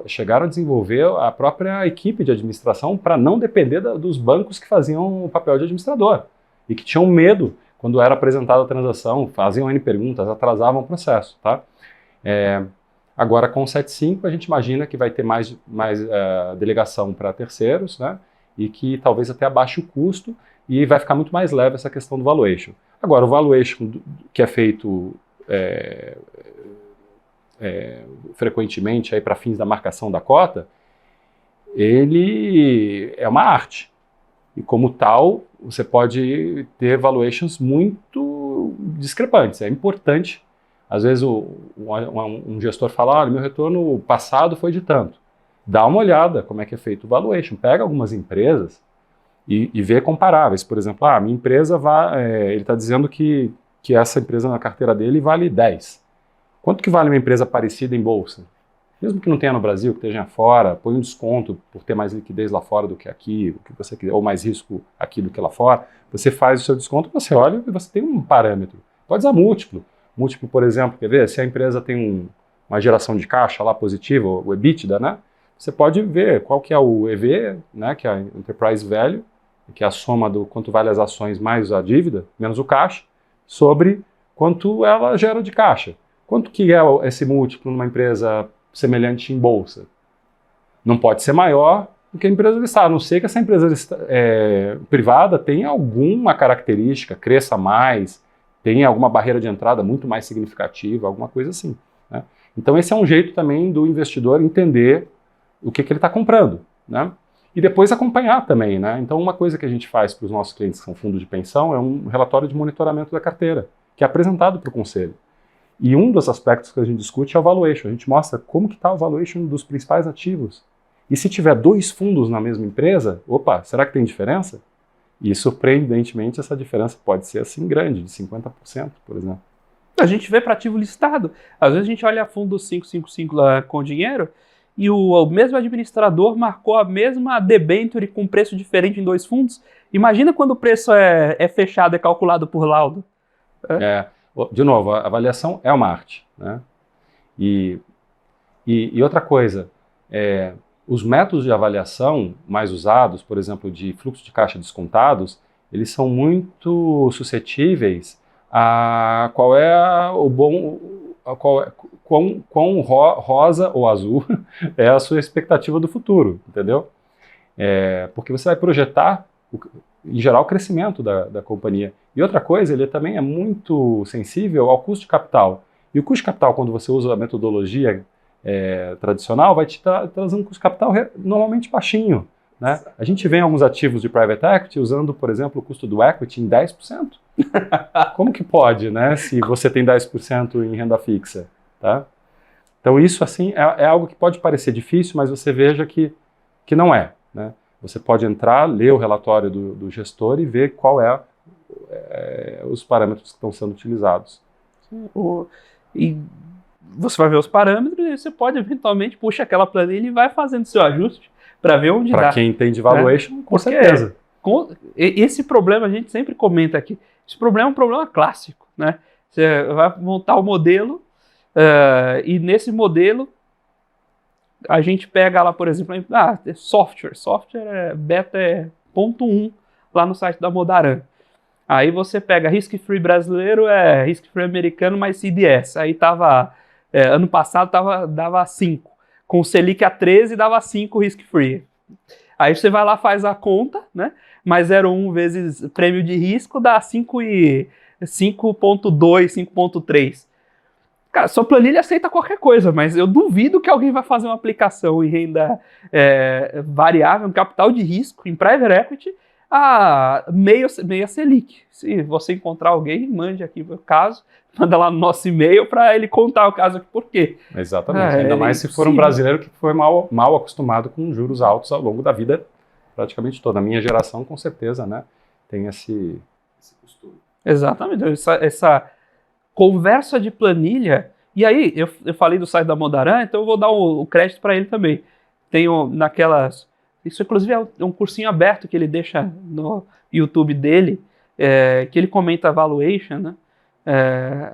S2: chegaram a desenvolver a própria equipe de administração para não depender dos bancos que faziam o papel de administrador e que tinham medo quando era apresentada a transação, faziam N perguntas, atrasavam o processo, tá? Agora, com o 75, a gente imagina que vai ter mais delegação para terceiros, né? E que talvez até abaixe o custo e vai ficar muito mais leve essa questão do valuation. Agora, o valuation que é feito frequentemente para fins da marcação da cota, ele é uma arte. E como tal, você pode ter valuations muito discrepantes. É importante. Às vezes um gestor fala, olha, meu retorno passado foi de tanto. Dá uma olhada como é que é feito o valuation. Pega algumas empresas e vê comparáveis. Por exemplo, minha empresa ele está dizendo que essa empresa na carteira dele vale 10. Quanto que vale uma empresa parecida em bolsa? Mesmo que não tenha no Brasil, que esteja fora, põe um desconto por ter mais liquidez lá fora do que aqui, o que você quiser, ou mais risco aqui do que lá fora. Você faz o seu desconto, você olha e você tem um parâmetro. Pode usar múltiplo. Múltiplo, por exemplo, quer ver? Se a empresa tem uma geração de caixa lá positiva, o EBITDA, né? Você pode ver qual que é o EV, né? Que é a Enterprise Value, que é a soma do quanto vale as ações mais a dívida, menos o caixa, sobre quanto ela gera de caixa. Quanto que é esse múltiplo numa empresa semelhante em bolsa? Não pode ser maior do que a empresa listada, a não ser que essa empresa privada tenha alguma característica, cresça mais, tenha alguma barreira de entrada muito mais significativa, alguma coisa assim, né? Então esse é um jeito também do investidor entender o que ele está comprando, né? E depois acompanhar também, né? Então uma coisa que a gente faz para os nossos clientes que são fundos de pensão é um relatório de monitoramento da carteira, que é apresentado para o conselho. E um dos aspectos que a gente discute é o valuation. A gente mostra como que está o valuation dos principais ativos. E se tiver 2 fundos na mesma empresa, será que tem diferença? E surpreendentemente essa diferença pode ser assim grande, de 50%, por exemplo.
S1: A gente vê para ativo listado. Às vezes a gente olha fundo 555 lá com dinheiro e o mesmo administrador marcou a mesma debenture com preço diferente em 2 fundos. Imagina quando o preço é fechado, é calculado por laudo.
S2: De novo, a avaliação é uma arte, né? E outra coisa, os métodos de avaliação mais usados, por exemplo, de fluxo de caixa descontados, eles são muito suscetíveis a qual é quão rosa ou azul é a sua expectativa do futuro, entendeu? Porque você vai projetar, em geral, o crescimento da companhia. E outra coisa, ele também é muito sensível ao custo de capital. E o custo de capital, quando você usa a metodologia tradicional, vai te trazer um custo de capital normalmente baixinho, né? A gente vê alguns ativos de private equity usando, por exemplo, o custo do equity em 10%. Como que pode, né? Se você tem 10% em renda fixa, tá? Então isso, assim, é algo que pode parecer difícil, mas você veja que não é, né? Você pode entrar, ler o relatório do gestor e ver qual os parâmetros que estão sendo utilizados.
S1: E você vai ver os parâmetros e você pode eventualmente puxar aquela planilha e vai fazendo seu ajuste para ver onde dá.
S2: Para quem entende valuation, com
S1: Porque
S2: certeza.
S1: Esse problema a gente sempre comenta aqui. Esse problema é um problema clássico, né? Você vai montar o modelo e nesse modelo a gente pega lá, por exemplo, software beta 0.1 lá no site da Modaran. Aí você pega risk-free brasileiro, risk-free americano mais CDS. Aí tava, ano passado dava 5. Com o Selic a 13 dava 5 risk-free. Aí você vai lá, faz a conta, né? Mais 0,1 vezes prêmio de risco dá 5,2, 5,3. Cara, sua planilha aceita qualquer coisa, mas eu duvido que alguém vai fazer uma aplicação em renda variável, em capital de risco, em private equity, a meia Selic. Se você encontrar alguém, mande aqui o caso, manda lá no nosso e-mail para ele contar o caso aqui por quê.
S2: Exatamente, ainda mais se for um brasileiro que foi mal acostumado com juros altos ao longo da vida, praticamente toda. A minha geração, com certeza, né, tem esse costume.
S1: Exatamente, essa conversa de planilha, e aí eu falei do site da Modaran, então eu vou dar o crédito para ele também. Tenho naquelas... Isso, inclusive, é um cursinho aberto que ele deixa no YouTube dele, que ele comenta valuation, né? É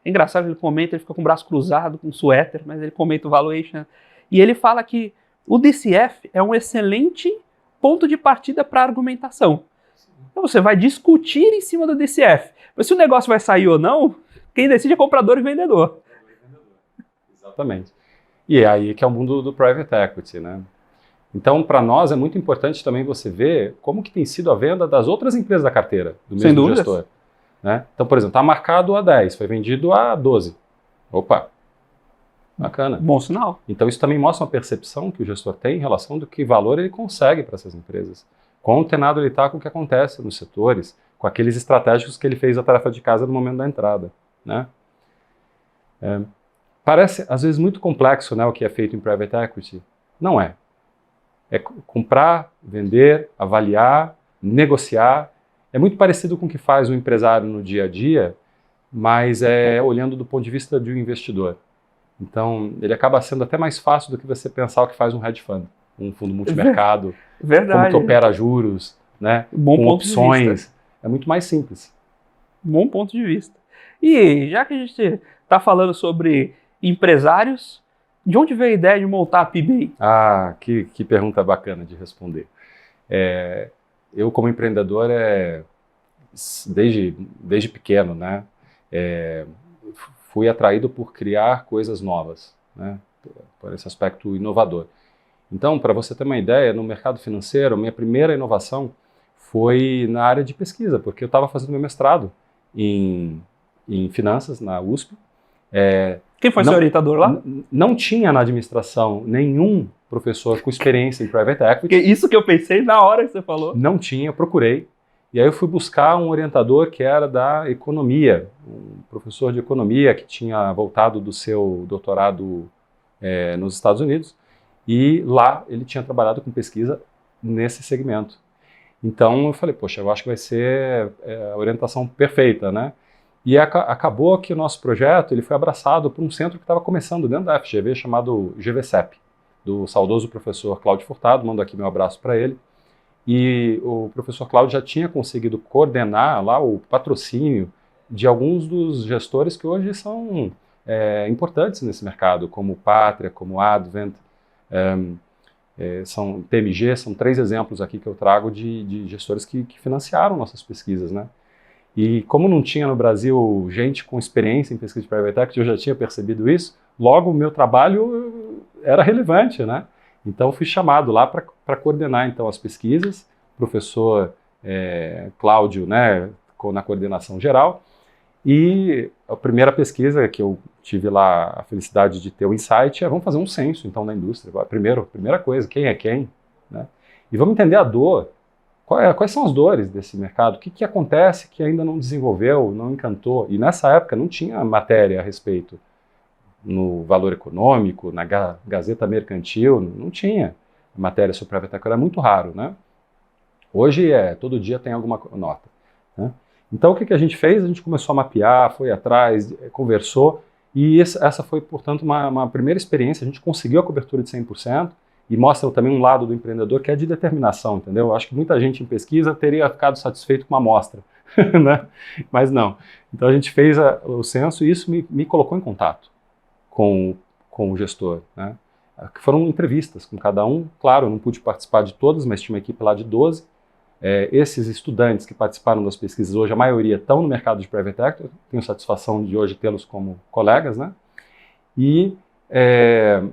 S1: engraçado, ele comenta, ele fica com o braço cruzado, com um suéter, mas ele comenta o valuation. E ele fala que o DCF é um excelente ponto de partida para argumentação. Então você vai discutir em cima do DCF. Mas se o negócio vai sair ou não, quem decide é comprador e vendedor.
S2: Exatamente. E é aí que é o mundo do private equity, né? Então, para nós, é muito importante também você ver como que tem sido a venda das outras empresas da carteira, do mesmo gestor. Né? Então, por exemplo, está marcado a 10, foi vendido a 12. Opa, bacana.
S1: Bom sinal.
S2: Então, isso também mostra uma percepção que o gestor tem em relação do que valor ele consegue para essas empresas. Quão antenado ele está com o que acontece nos setores, com aqueles estratégicos que ele fez a tarefa de casa no momento da entrada. Né? Parece, às vezes, muito complexo, né, o que é feito em private equity. Não é. É comprar, vender, avaliar, negociar. É muito parecido com o que faz o empresário no dia a dia, mas é olhando do ponto de vista de um investidor. Então, ele acaba sendo até mais fácil do que você pensar o que faz um hedge fund, um fundo multimercado,
S1: Verdade.
S2: como que opera juros, né, com opções. É muito mais simples.
S1: Bom ponto de vista. E já que a gente está falando sobre empresários, de onde veio a ideia de montar a PBI?
S2: Ah, que pergunta bacana de responder. Eu, como empreendedor, desde pequeno, né, fui atraído por criar coisas novas, né, por esse aspecto inovador. Então, para você ter uma ideia, no mercado financeiro, minha primeira inovação foi na área de pesquisa, porque eu estava fazendo meu mestrado em finanças na USP.
S1: Quem foi seu orientador lá?
S2: Não tinha na administração nenhum professor com experiência em private equity.
S1: Isso que eu pensei na hora que você falou.
S2: Não tinha, eu procurei. E aí eu fui buscar um orientador que era da economia, um professor de economia que tinha voltado do seu doutorado nos Estados Unidos. E lá ele tinha trabalhado com pesquisa nesse segmento. Então eu falei, poxa, eu acho que vai ser a orientação perfeita, né? E acabou que o nosso projeto ele foi abraçado por um centro que estava começando dentro da FGV, chamado GVCEP, do saudoso professor Cláudio Furtado, mando aqui meu abraço para ele. E o professor Cláudio já tinha conseguido coordenar lá o patrocínio de alguns dos gestores que hoje são importantes nesse mercado, como Pátria, como Advent, são TMG, são 3 exemplos aqui que eu trago de gestores que financiaram nossas pesquisas, né? E como não tinha no Brasil gente com experiência em pesquisa de private equity, eu já tinha percebido isso, logo o meu trabalho era relevante, né? Então fui chamado lá para coordenar então as pesquisas, professor Cláudio, né, na coordenação geral, e a primeira pesquisa que eu tive lá a felicidade de ter o insight vamos fazer um censo então da indústria. Primeira coisa, quem é quem, né? E vamos entender a dor. Quais são as dores desse mercado? O que acontece que ainda não desenvolveu, não encantou? E nessa época não tinha matéria a respeito. No Valor Econômico, na Gazeta Mercantil, não tinha matéria sobre private equity, era muito raro, né? Hoje todo dia tem alguma nota, né? Então o que a gente fez? A gente começou a mapear, foi atrás, conversou, e essa foi, portanto, uma primeira experiência. A gente conseguiu a cobertura de 100%, e mostra também um lado do empreendedor que é de determinação, entendeu? Eu acho que muita gente em pesquisa teria ficado satisfeito com uma amostra, né? Mas não. Então a gente fez o censo e isso me colocou em contato com o gestor, né? Foram entrevistas com cada um, claro, eu não pude participar de todas, mas tinha uma equipe lá de 12. Esses estudantes que participaram das pesquisas hoje, a maioria estão no mercado de Private Equity, eu tenho satisfação de hoje tê-los como colegas, né? E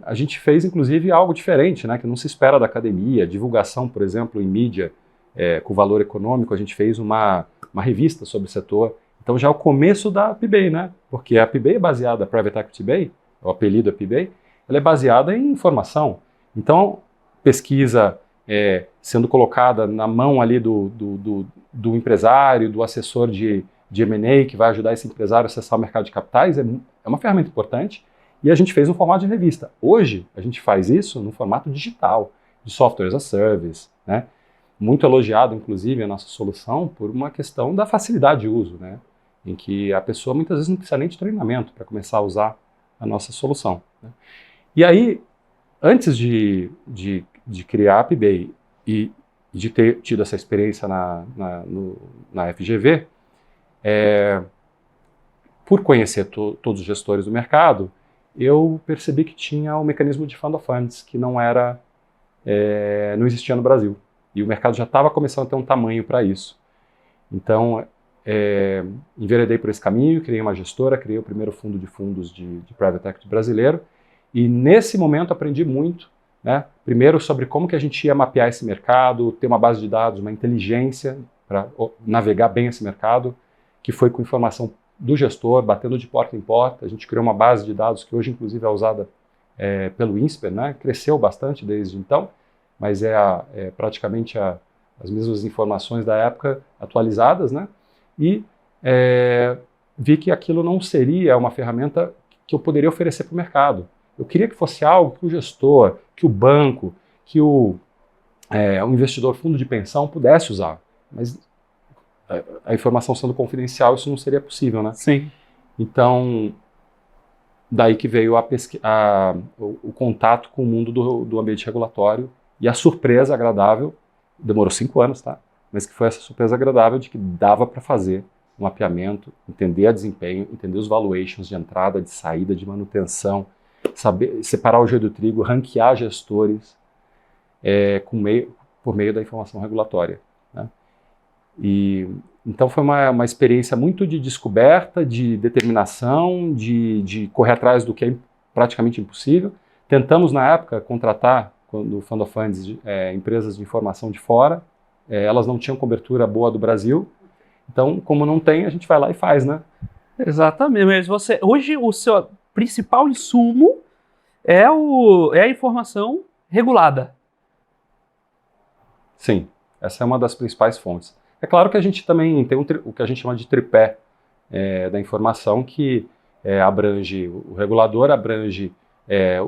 S2: a gente fez, inclusive, algo diferente, né, que não se espera da academia, divulgação, por exemplo, em mídia, com valor econômico, a gente fez uma revista sobre o setor. Então já é o começo da PBay, né? Porque a PBay é baseada, a Private Equity Bay, o apelido é PBay, ela é baseada em informação. Então, pesquisa sendo colocada na mão ali do empresário, do assessor de M&A, que vai ajudar esse empresário a acessar o mercado de capitais, é uma ferramenta importante. E a gente fez um formato de revista. Hoje, a gente faz isso no formato digital, de software as a service, né? Muito elogiado, inclusive, a nossa solução por uma questão da facilidade de uso, né? Em que a pessoa muitas vezes não precisa nem de treinamento para começar a usar a nossa solução, né? E aí, antes de criar a PBay e de ter tido essa experiência na FGV, por conhecer todos os gestores do mercado, eu percebi que tinha um mecanismo de fund of funds que não existia no Brasil. E o mercado já estava começando a ter um tamanho para isso. Então, enveredei por esse caminho, criei uma gestora, criei o primeiro fundo de fundos de Private Equity brasileiro. E nesse momento aprendi muito, né? Primeiro sobre como que a gente ia mapear esse mercado, ter uma base de dados, uma inteligência para navegar bem esse mercado, que foi com informação do gestor, batendo de porta em porta. A gente criou uma base de dados que hoje, inclusive, é usada pelo INSPER, né? Cresceu bastante desde então, mas praticamente as mesmas informações da época atualizadas, né? E vi que aquilo não seria uma ferramenta que eu poderia oferecer para o mercado. Eu queria que fosse algo que o gestor, que o banco, que o investidor fundo de pensão pudesse usar, mas a informação sendo confidencial, isso não seria possível, né?
S1: Sim.
S2: Então, daí que veio o contato com o mundo do ambiente regulatório e a surpresa agradável, demorou 5 anos, tá? Mas que foi essa surpresa agradável de que dava para fazer um mapeamento, entender a desempenho, entender os valuations de entrada, de saída, de manutenção, saber separar o joio do trigo, ranquear gestores por meio da informação regulatória, né? E então foi uma experiência muito de descoberta, de determinação, de correr atrás do que é praticamente impossível. Tentamos, na época, contratar, quando o Fund of Funds, empresas de informação de fora. Elas não tinham cobertura boa do Brasil. Então, como não tem, a gente vai lá e faz, né?
S1: Exatamente. Mas hoje o seu principal insumo é a informação regulada.
S2: Sim, essa é uma das principais fontes. É claro que a gente também tem o que a gente chama de tripé da informação, que abrange o regulador, abrange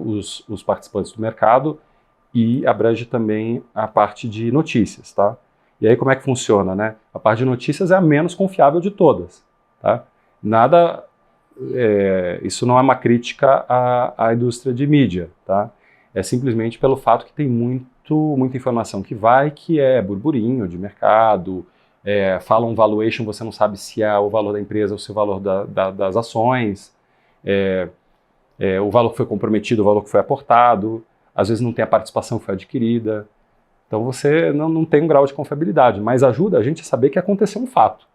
S2: os participantes do mercado e abrange também a parte de notícias, tá? E aí como é que funciona, né? A parte de notícias é a menos confiável de todas, tá? Isso não é uma crítica à indústria de mídia, tá? É simplesmente pelo fato que tem muita informação que é burburinho de mercado, fala um valuation, você não sabe se é o valor da empresa ou se é o valor das ações, o valor que foi comprometido, o valor que foi aportado, às vezes não tem a participação que foi adquirida. Então você não tem um grau de confiabilidade, mas ajuda a gente a saber que aconteceu um fato.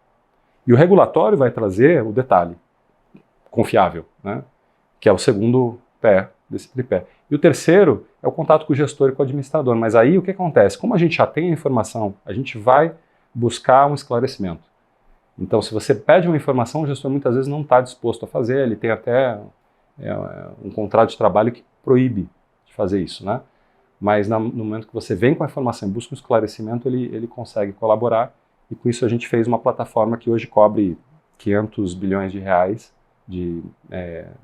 S2: E o regulatório vai trazer o detalhe confiável, né? Que é o segundo pé desse tripé. E o terceiro é o contato com o gestor e com o administrador. Mas aí o que acontece? Como a gente já tem a informação, a gente vai buscar um esclarecimento. Então, se você pede uma informação, o gestor muitas vezes não está disposto a fazer, ele tem até um contrato de trabalho que proíbe de fazer isso, né? Mas no momento que você vem com a informação e busca um esclarecimento, ele consegue colaborar, e com isso a gente fez uma plataforma que hoje cobre 500 bilhões de reais de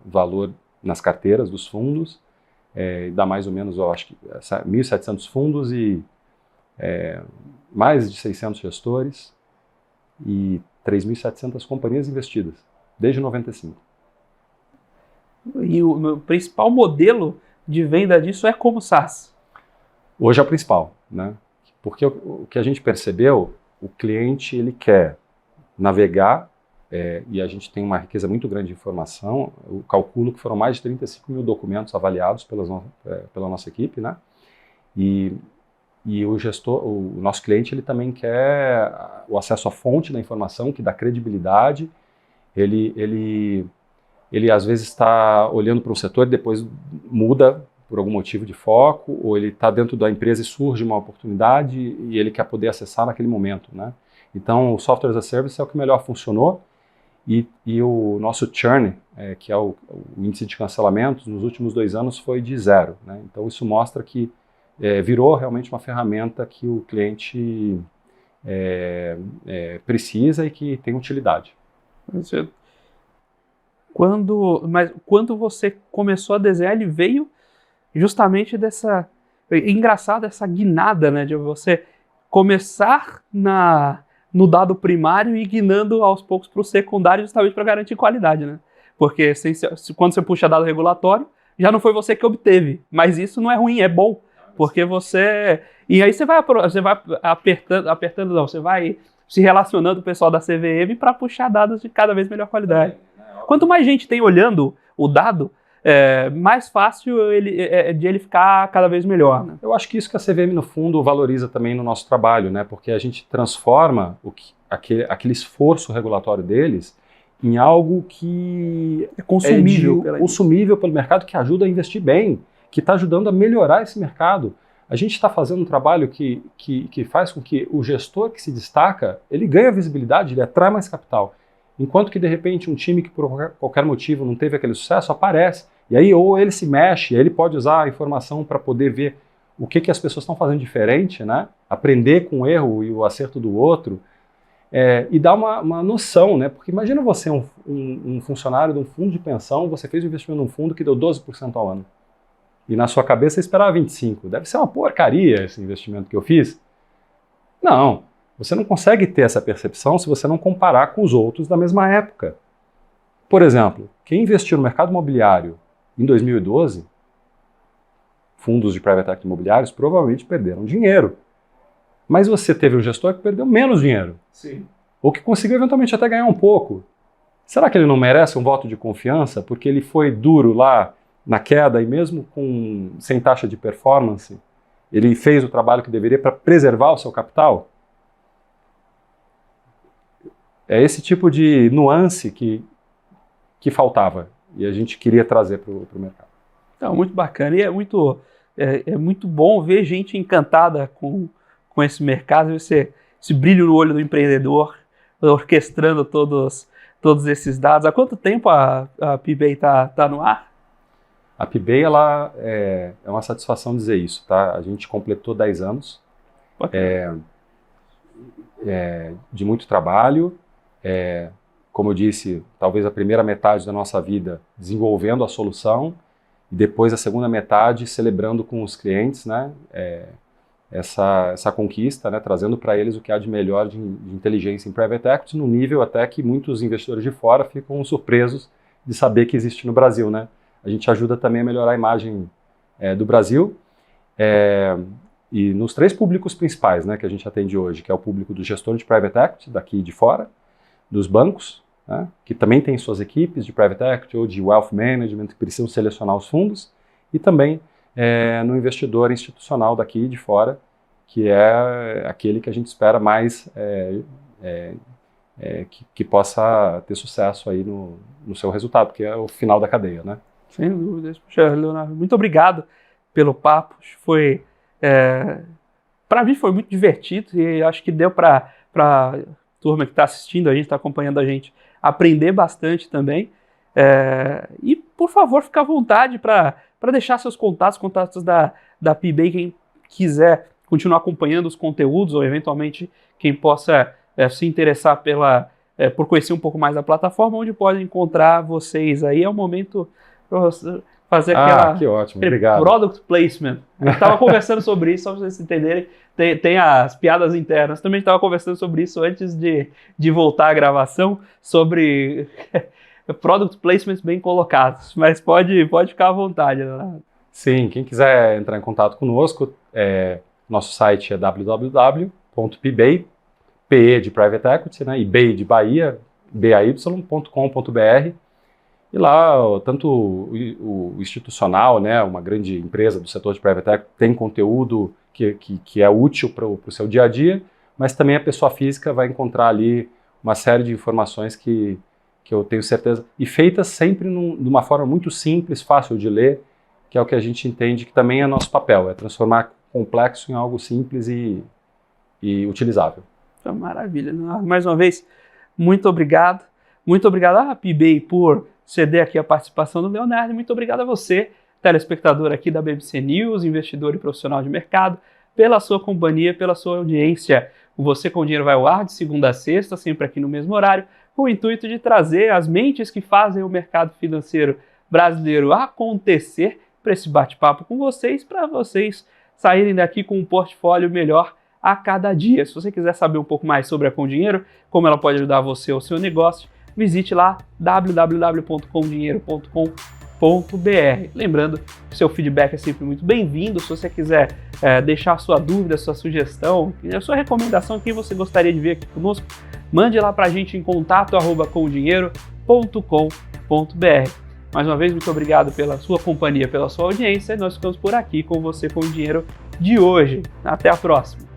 S2: valor nas carteiras dos fundos, dá mais ou menos, eu acho que 1.700 fundos e mais de 600 gestores e 3.700 companhias investidas, desde 95.
S1: E o meu principal modelo de venda disso é como SaaS.
S2: Hoje é o principal, né? Porque o que a gente percebeu, o cliente ele quer navegar, e a gente tem uma riqueza muito grande de informação. Eu calculo que foram mais de 35 mil documentos avaliados pela nossa equipe, né? E o gestor, o nosso cliente, ele também quer o acesso à fonte da informação, que dá credibilidade. Ele às vezes está olhando para um setor e depois muda por algum motivo de foco, ou ele está dentro da empresa e surge uma oportunidade e ele quer poder acessar naquele momento, né? Então, o Software as a Service é o que melhor funcionou, e o nosso churn, que é o índice de cancelamentos, nos últimos 2 anos foi de 0, né? Então, isso mostra que virou realmente uma ferramenta que o cliente precisa e que tem utilidade.
S1: Mas quando você começou a desenhar, ele veio justamente dessa... Engraçado essa guinada, né? De você começar no dado primário e guinando aos poucos para o secundário, justamente para garantir qualidade, né? Porque quando você puxa dado regulatório, já não foi você que obteve. Mas isso não é ruim, é bom. Porque você... E aí você vai apertando, não, você vai se relacionando com o pessoal da CVM para puxar dados de cada vez melhor qualidade. Quanto mais gente tem olhando o dado, mais fácil de ele ficar cada vez melhor, né?
S2: Eu acho que isso que a CVM, no fundo, valoriza também no nosso trabalho, né? Porque a gente transforma aquele esforço regulatório deles em algo que
S1: é consumível
S2: pelo mercado, que ajuda a investir bem, que está ajudando a melhorar esse mercado. A gente está fazendo um trabalho que faz com que o gestor que se destaca, ele ganha visibilidade, ele atrai mais capital. Enquanto que, de repente, um time que por qualquer motivo não teve aquele sucesso, aparece. E aí, ou ele se mexe, ele pode usar a informação para poder ver o que as pessoas estão fazendo diferente, né? Aprender com o erro e o acerto do outro, e dar uma noção, né? Porque imagina você, um funcionário de um fundo de pensão, você fez um investimento num fundo que deu 12% ao ano. E na sua cabeça você esperava 25%. Deve ser uma porcaria esse investimento que eu fiz. Não. Você não consegue ter essa percepção se você não comparar com os outros da mesma época. Por exemplo, quem investiu no mercado imobiliário em 2012, fundos de private equity imobiliários, provavelmente perderam dinheiro. Mas você teve um gestor que perdeu menos dinheiro.
S1: Sim.
S2: Ou que conseguiu eventualmente até ganhar um pouco. Será que ele não merece um voto de confiança porque ele foi duro lá na queda e mesmo sem taxa de performance, ele fez o trabalho que deveria para preservar o seu capital? É esse tipo de nuance que faltava e a gente queria trazer para o mercado.
S1: Então, muito bacana. E é muito bom ver gente encantada com esse mercado, esse brilho no olho do empreendedor, orquestrando todos esses dados. Há quanto tempo a PBay tá no ar?
S2: A PBay, ela é uma satisfação dizer isso, tá? A gente completou 10 anos de muito trabalho. Como eu disse, talvez a primeira metade da nossa vida desenvolvendo a solução e depois a segunda metade celebrando com os clientes, né, essa conquista, né, trazendo para eles o que há de melhor de inteligência em private equity, no nível até que muitos investidores de fora ficam surpresos de saber que existe no Brasil, né? A gente ajuda também a melhorar a imagem do Brasil, e nos 3 públicos principais, né, que a gente atende hoje, que é o público do gestor de private equity daqui de fora, dos bancos, né, que também tem suas equipes de private equity ou de wealth management que precisam selecionar os fundos, e também no investidor institucional daqui de fora, que é aquele que a gente espera mais que possa ter sucesso aí no seu resultado, que é o final da cadeia, né?
S1: Sem dúvidas. Puxa, Leonardo, muito obrigado pelo papo. Para mim foi muito divertido e acho que deu para turma que está assistindo a gente, está acompanhando a gente, aprender bastante também. E, por favor, fique à vontade para deixar seus contatos da PBay, quem quiser continuar acompanhando os conteúdos ou, eventualmente, quem possa se interessar por conhecer um pouco mais da plataforma, onde pode encontrar vocês aí. É o momento para você fazer
S2: que ótimo, obrigado.
S1: Product placement. A gente estava conversando sobre isso, só para vocês entenderem. Tem as piadas internas. Também estava conversando sobre isso antes de voltar à gravação, sobre product placements bem colocados. Mas pode ficar à vontade, né?
S2: Sim, quem quiser entrar em contato conosco, nosso site é www.pbay, PE de Private Equity, né, e BAY de Bahia, bay.com.br. E lá, tanto o institucional, né, uma grande empresa do setor de Private Equity, tem conteúdo que é útil para o seu dia a dia, mas também a pessoa física vai encontrar ali uma série de informações que eu tenho certeza, e feitas sempre de uma forma muito simples, fácil de ler, que é o que a gente entende que também é nosso papel, é transformar complexo em algo simples e utilizável.
S1: Maravilha. Mais uma vez, muito obrigado. Muito obrigado à PBay por ceder aqui a participação do Leonardo, e muito obrigado a você, telespectador aqui da BBC News, investidor e profissional de mercado, pela sua companhia, pela sua audiência. O Você com Dinheiro vai ao ar de segunda a sexta, sempre aqui no mesmo horário, com o intuito de trazer as mentes que fazem o mercado financeiro brasileiro acontecer para esse bate-papo com vocês, para vocês saírem daqui com um portfólio melhor a cada dia. Se você quiser saber um pouco mais sobre a Com Dinheiro, como ela pode ajudar você ou seu negócio, visite lá www.comdinheiro.com.br. Lembrando que seu feedback é sempre muito bem-vindo. Se você quiser deixar sua dúvida, sua sugestão, a sua recomendação, quem você gostaria de ver aqui conosco, mande lá para a gente em contato@comdinheiro.com.br. Mais uma vez, muito obrigado pela sua companhia, pela sua audiência. Nós ficamos por aqui com Você com o Dinheiro de hoje. Até a próxima.